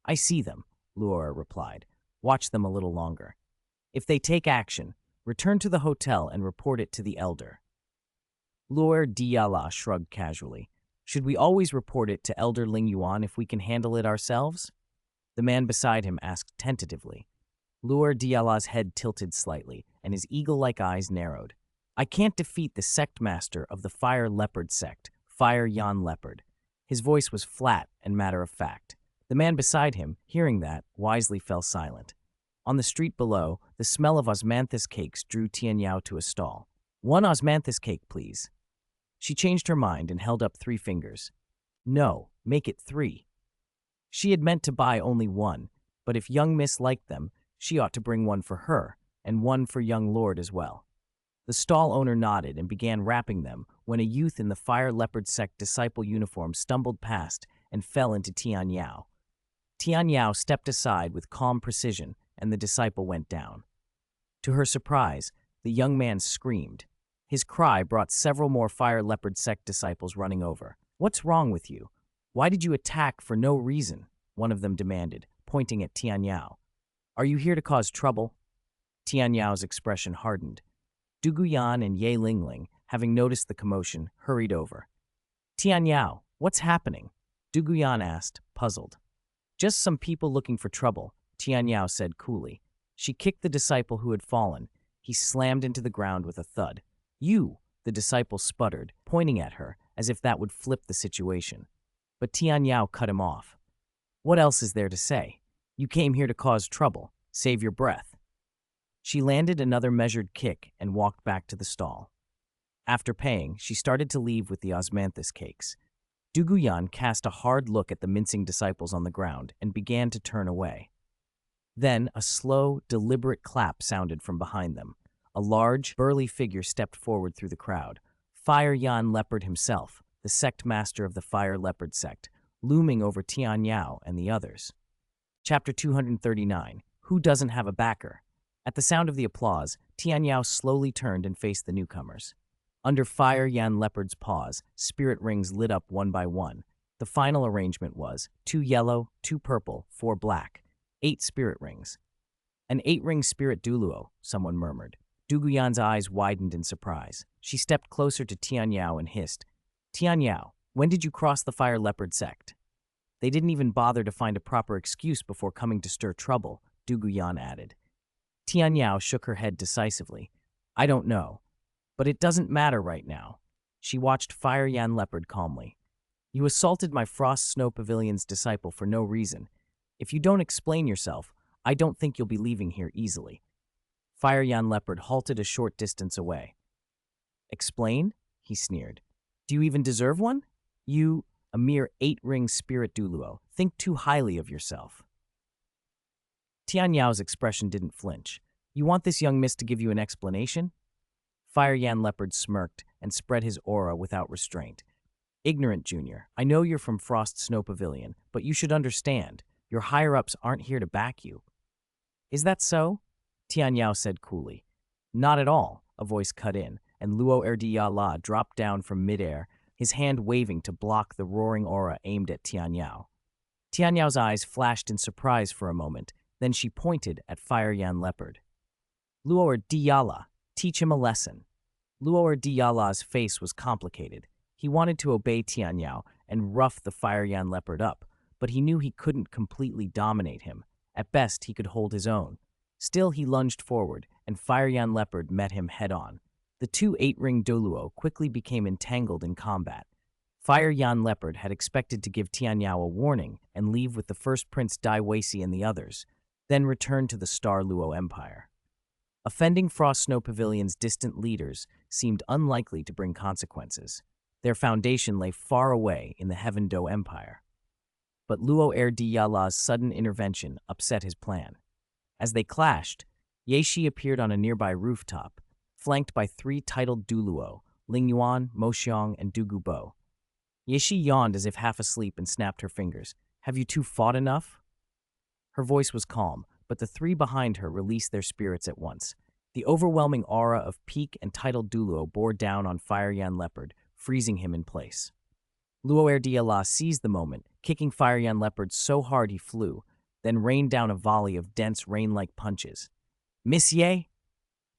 "I see them," Loer replied. "Watch them a little longer. If they take action, return to the hotel and report it to the elder." Loer Diala shrugged casually. "Should we always report it to Elder Ling Yuan if we can handle it ourselves?" The man beside him asked tentatively. Loer Diala's head tilted slightly, and his eagle-like eyes narrowed. "I can't defeat the sect master of the Fire Leopard sect, Fire Yan Leopard." His voice was flat and matter-of-fact. The man beside him, hearing that, wisely fell silent. On the street below, the smell of osmanthus cakes drew Tian Yao to a stall. "1 osmanthus cake, please." She changed her mind and held up 3 fingers. "No, make it 3. She had meant to buy only 1, but if young miss liked them, she ought to bring 1 for her, and 1 for young lord as well. The stall owner nodded and began wrapping them when a youth in the Fire Leopard sect disciple uniform stumbled past and fell into Tian Yao. Tian Yao stepped aside with calm precision, and the disciple went down. To her surprise, the young man screamed. His cry brought several more Fire Leopard sect disciples running over. "What's wrong with you? Why did you attack for no reason?" one of them demanded, pointing at Tian Yao. "Are you here to cause trouble?" Tian Yao's expression hardened. Du Guyan and Ye Lingling, having noticed the commotion, hurried over. "Tian Yao, what's happening?" Du Guyan asked, puzzled. "Just some people looking for trouble," Tian Yao said coolly. She kicked the disciple who had fallen. He slammed into the ground with a thud. "You!" the disciple sputtered, pointing at her, as if that would flip the situation. But Tian Yao cut him off. "What else is there to say? You came here to cause trouble. Save your breath." She landed another measured kick and walked back to the stall. After paying, she started to leave with the osmanthus cakes. Duguyan cast a hard look at the mincing disciples on the ground and began to turn away. Then a slow, deliberate clap sounded from behind them. A large, burly figure stepped forward through the crowd. Fire Yan Leopard himself, the sect master of the Fire Leopard sect, looming over Tian Yao and the others. Chapter 239, Who Doesn't Have a Backer? At the sound of the applause, Tian Yao slowly turned and faced the newcomers. Under Fire Yan Leopard's paws, spirit rings lit up one by one. The final arrangement was 2 yellow, 2 purple, 4 black, 8 spirit rings. An 8-ring spirit Douluo, someone murmured. Duguyan's eyes widened in surprise. She stepped closer to Tian Yao and hissed, Tian Yao, when did you cross the Fire Leopard sect? They didn't even bother to find a proper excuse before coming to stir trouble, Duguyan added. Tian Yao shook her head decisively. I don't know, but it doesn't matter right now. She watched Fire Yan Leopard calmly. You assaulted my Frost Snow Pavilion's disciple for no reason. If you don't explain yourself, I don't think you'll be leaving here easily. Fire Yan Leopard halted a short distance away. Explain? He sneered. Do you even deserve one? You, a mere 8-ring spirit Douluo, think too highly of yourself. Tian Yao's expression didn't flinch. You want this young miss to give you an explanation? Fire Yan Leopard smirked and spread his aura without restraint. Ignorant junior, I know you're from Frost Snow Pavilion, but you should understand, your higher-ups aren't here to back you. Is that so? Tian Yao said coolly. Not at all, a voice cut in, and Luo Erdi dropped down from midair, his hand waving to block the roaring aura aimed at Tian Yao. Tian Yao's eyes flashed in surprise for a moment, then she pointed at Fire Yan Leopard. Luo Erdi, teach him a lesson. Luo Erdi's face was complicated. He wanted to obey Tian Yao and rough the Fire Yan Leopard up, but he knew he couldn't completely dominate him. At best, he could hold his own. Still, he lunged forward, and Fire Yan Leopard met him head-on. The 2 8-ring Douluo quickly became entangled in combat. Fire Yan Leopard had expected to give Tian Yao a warning and leave with the first Prince Dai Weishi and the others, then return to the Star Luo Empire. Offending Frost Snow Pavilion's distant leaders seemed unlikely to bring consequences. Their foundation lay far away in the Heaven Do Empire. But Luo Erdi sudden intervention upset his plan. As they clashed, Yeshi appeared on a nearby rooftop, flanked by 3 titled Douluo, Lingyuan, Moxiong, and Dugubo. Yeshi yawned as if half asleep and snapped her fingers. Have you 2 fought enough? Her voice was calm, but the 3 behind her released their spirits at once. The overwhelming aura of peak and titled Douluo bore down on Fire Yan Leopard, freezing him in place. Luo Erdi seized the moment, kicking Fire Yan Leopard so hard he flew, then rained down a volley of dense rain-like punches. Miss Ye?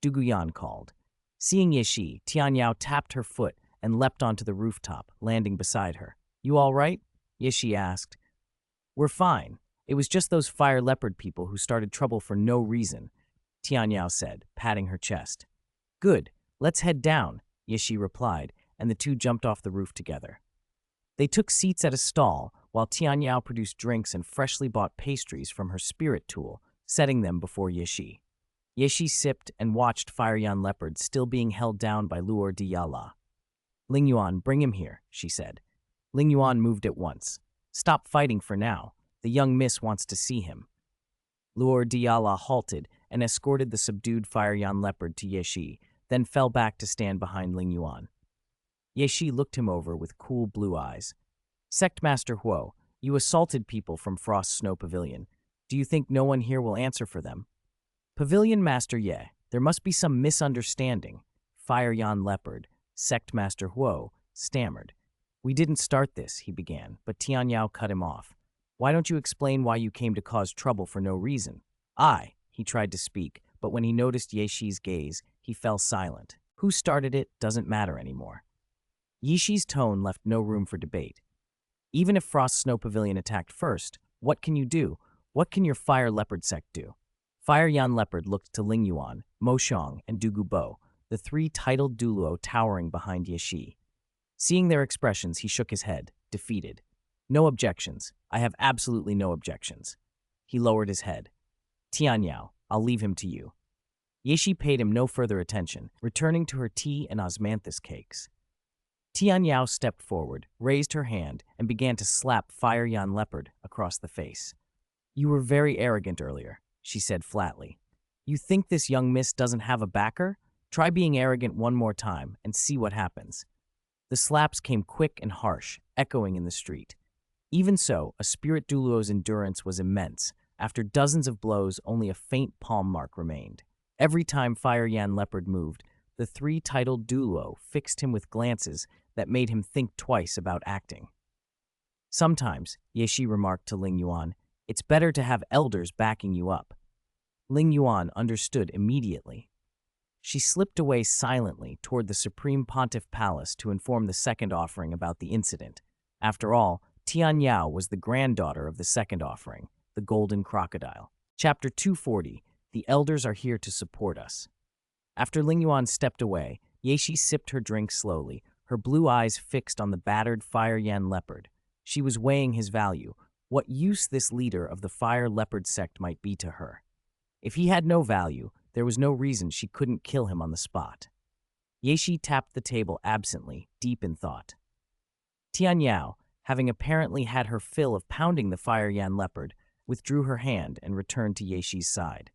Duguyan called. Seeing Yeshi, Tian Yao tapped her foot and leapt onto the rooftop, landing beside her. You all right? Yeshi asked. We're fine. It was just those Fire Leopard people who started trouble for no reason, Tian Yao said, patting her chest. Good. Let's head down, Yeshi replied, and the 2 jumped off the roof together. They took seats at a stall, while Tian Yao produced drinks and freshly bought pastries from her spirit tool, setting them before Yeshi. Yeshi sipped and watched Fire Yan Leopard still being held down by Luo Erdi. Lingyuan, bring him here, she said. Lingyuan moved at once. Stop fighting for now. The young miss wants to see him. Luo Erdi halted and escorted the subdued Fire Yan Leopard to Yeshi, then fell back to stand behind Lingyuan. Yeshi looked him over with cool blue eyes. Sect Master Huo, you assaulted people from Frost Snow Pavilion. Do you think no one here will answer for them? Pavilion Master Ye, there must be some misunderstanding. Fire Yan Leopard, Sect Master Huo, stammered. We didn't start this, he began, but Tian Yao cut him off. Why don't you explain why you came to cause trouble for no reason? He tried to speak, but when he noticed Yeshi's gaze, he fell silent. Who started it doesn't matter anymore. Yeshi's tone left no room for debate. Even if Frost Snow Pavilion attacked first, what can you do? What can your Fire Leopard sect do? Fire Yan Leopard looked to Lingyuan, Moxiong, and Dugubo, the 3 titled Douluo towering behind Yeshi. Seeing their expressions, he shook his head, defeated. No objections. I have absolutely no objections. He lowered his head. Tian Yao, I'll leave him to you. Yeshi paid him no further attention, returning to her tea and osmanthus cakes. Tian Yao stepped forward, raised her hand, and began to slap Fire Yan Leopard across the face. "You were very arrogant earlier," she said flatly. "You think this young miss doesn't have a backer? Try being arrogant one more time and see what happens." The slaps came quick and harsh, echoing in the street. Even so, a spirit Douluo's endurance was immense. After dozens of blows, only a faint palm mark remained. Every time Fire Yan Leopard moved, the three-titled Douluo fixed him with glances that made him think twice about acting. "Sometimes," Yeshi remarked to Ling Yuan, "it's better to have elders backing you up." Ling Yuan understood immediately. She slipped away silently toward the Supreme Pontiff Palace to inform the second offering about the incident. After all, Tian Yao was the granddaughter of the second offering, the Golden Crocodile. Chapter 240, The Elders Are Here to Support Us. After Ling Yuan stepped away, Yeshi sipped her drink slowly, her blue eyes fixed on the battered Fire Yan Leopard. She was weighing his value, what use this leader of the Fire Leopard sect might be to her. If he had no value, there was no reason she couldn't kill him on the spot. Yeshi tapped the table absently, deep in thought. Tian Yao, having apparently had her fill of pounding the Fire Yan Leopard, withdrew her hand and returned to Yeshi's side.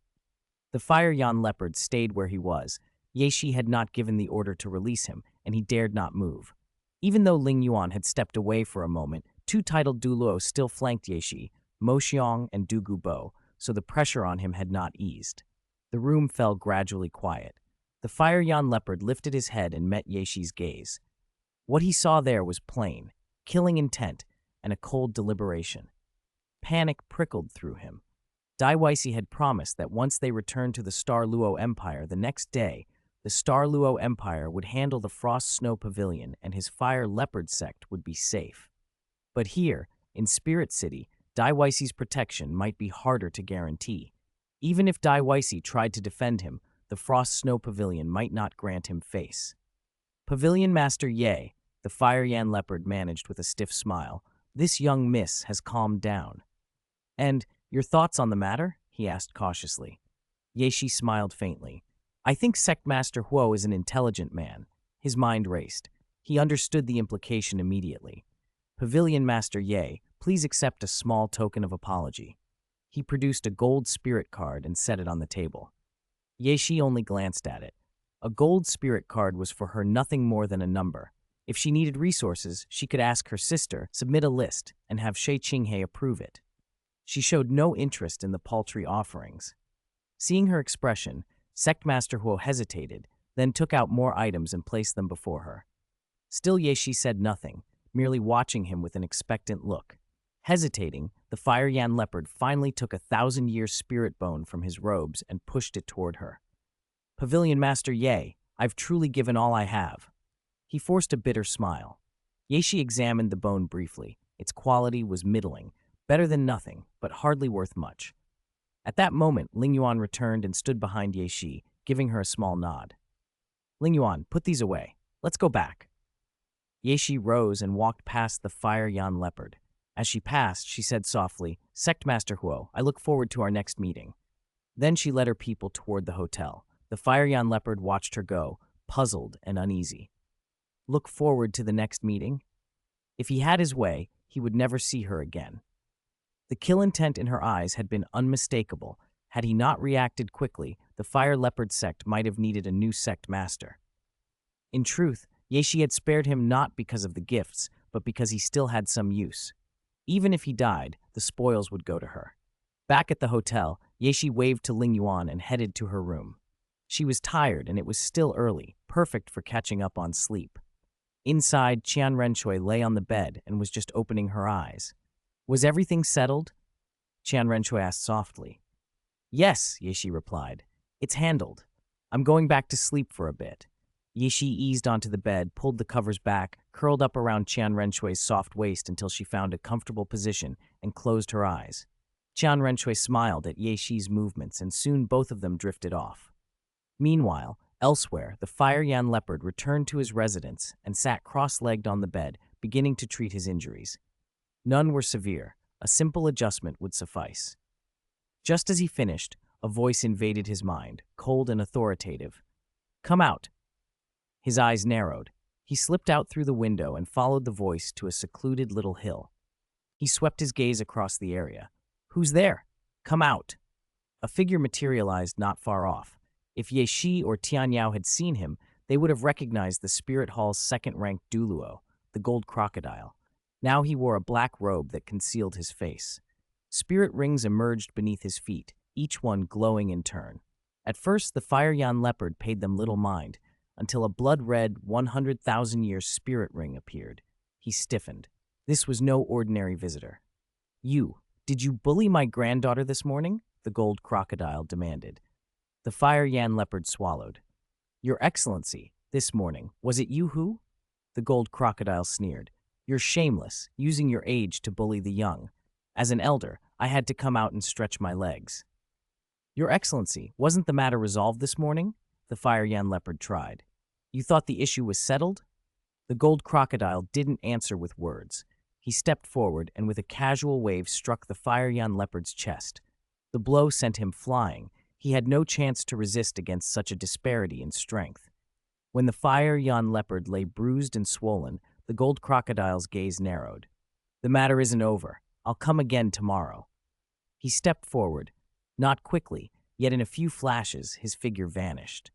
The Fire Yan Leopard stayed where he was. Yeshi had not given the order to release him, and he dared not move. Even though Ling Yuan had stepped away for a moment, two titled Douluo still flanked Yeshi, Mo Xiong and Du Gubo, so the pressure on him had not eased. The room fell gradually quiet. The Fire Yan Leopard lifted his head and met Yeshi's gaze. What he saw there was plain, killing intent, and a cold deliberation. Panic prickled through him. Dai Weisi had promised that once they returned to the Star Luo Empire the next day, the Star Luo Empire would handle the Frost Snow Pavilion and his Fire Leopard sect would be safe. But here, in Spirit City, Dai Weisi's protection might be harder to guarantee. Even if Dai Weisi tried to defend him, the Frost Snow Pavilion might not grant him face. "Pavilion Master Ye," the Fire Yan Leopard managed with a stiff smile, "this young miss has calmed down." "And your thoughts on the matter?" he asked cautiously. Yeshi smiled faintly. "I think Sect Master Huo is an intelligent man." His mind raced. He understood the implication immediately. "Pavilion Master Ye, please accept a small token of apology." He produced a gold spirit card and set it on the table. Yeshi only glanced at it. A gold spirit card was for her nothing more than a number. If she needed resources, she could ask her sister, submit a list, and have Shui Qinghe approve it. She showed no interest in the paltry offerings. Seeing her expression, Sect Master Huo hesitated, then took out more items and placed them before her. Still Yeshi said nothing, merely watching him with an expectant look. Hesitating, the Fire Yan Leopard finally took a 1,000-year spirit bone from his robes and pushed it toward her. "Pavilion Master Ye, I've truly given all I have." He forced a bitter smile. Yeshi examined the bone briefly. Its quality was middling, better than nothing, but hardly worth much. At that moment, Ling Yuan returned and stood behind Yeshi, giving her a small nod. "Ling Yuan, put these away. Let's go back." Yeshi rose and walked past the Fire Yan Leopard. As she passed, she said softly, "Sect Master Huo, I look forward to our next meeting." Then she led her people toward the hotel. The Fire Yan Leopard watched her go, puzzled and uneasy. Look forward to the next meeting? If he had his way, he would never see her again. The kill intent in her eyes had been unmistakable. Had he not reacted quickly, the Fire Leopard sect might have needed a new sect master. In truth, Yeshi had spared him not because of the gifts, but because he still had some use. Even if he died, the spoils would go to her. Back at the hotel, Yeshi waved to Ling Yuan and headed to her room. She was tired and it was still early, perfect for catching up on sleep. Inside, Qian Renshui lay on the bed and was just opening her eyes. "Was everything settled?" Qian Renshui asked softly. "Yes," Yeshi replied. "It's handled. I'm going back to sleep for a bit." Yeshi eased onto the bed, pulled the covers back, curled up around Qian Renshui's soft waist until she found a comfortable position, and closed her eyes. Qian Renshui smiled at Yeshi's movements, and soon both of them drifted off. Meanwhile, elsewhere, the Fire Yan Leopard returned to his residence and sat cross-legged on the bed, beginning to treat his injuries. None were severe. A simple adjustment would suffice. Just as he finished, a A voice invaded his mind, cold and authoritative. "Come out." His eyes narrowed. He slipped out through the window and followed the voice to a secluded little hill. He swept his gaze across the area. "Who's there? Come out." A figure materialized not far off. If Ye Shi or Tian Yao had seen him, they would have recognized the Spirit Hall's second-ranked Douluo, the gold crocodile. Now he wore a black robe that concealed his face. Spirit rings emerged beneath his feet, each one glowing in turn. At first, the Fire Yan leopard paid them little mind, until a blood-red 100,000-year spirit ring appeared. He stiffened. This was no ordinary visitor. Did you bully my granddaughter this morning?" the gold crocodile demanded. The Fire Yan leopard swallowed. "Your Excellency, this morning, was it you who?" The gold crocodile sneered. "You're shameless, using your age to bully the young. As an elder, I had to come out and stretch my legs." "Your Excellency, wasn't the matter resolved this morning?" the Fire Yan leopard tried. "You thought the issue was settled?" The gold crocodile didn't answer with words. He stepped forward and with a casual wave struck the Fire Yan leopard's chest. The blow sent him flying. He had no chance to resist against such a disparity in strength. When the Fire Yan leopard lay bruised and swollen, the gold crocodile's gaze narrowed. "The matter isn't over. I'll come again tomorrow." He stepped forward. Not quickly, yet in a few flashes his figure vanished.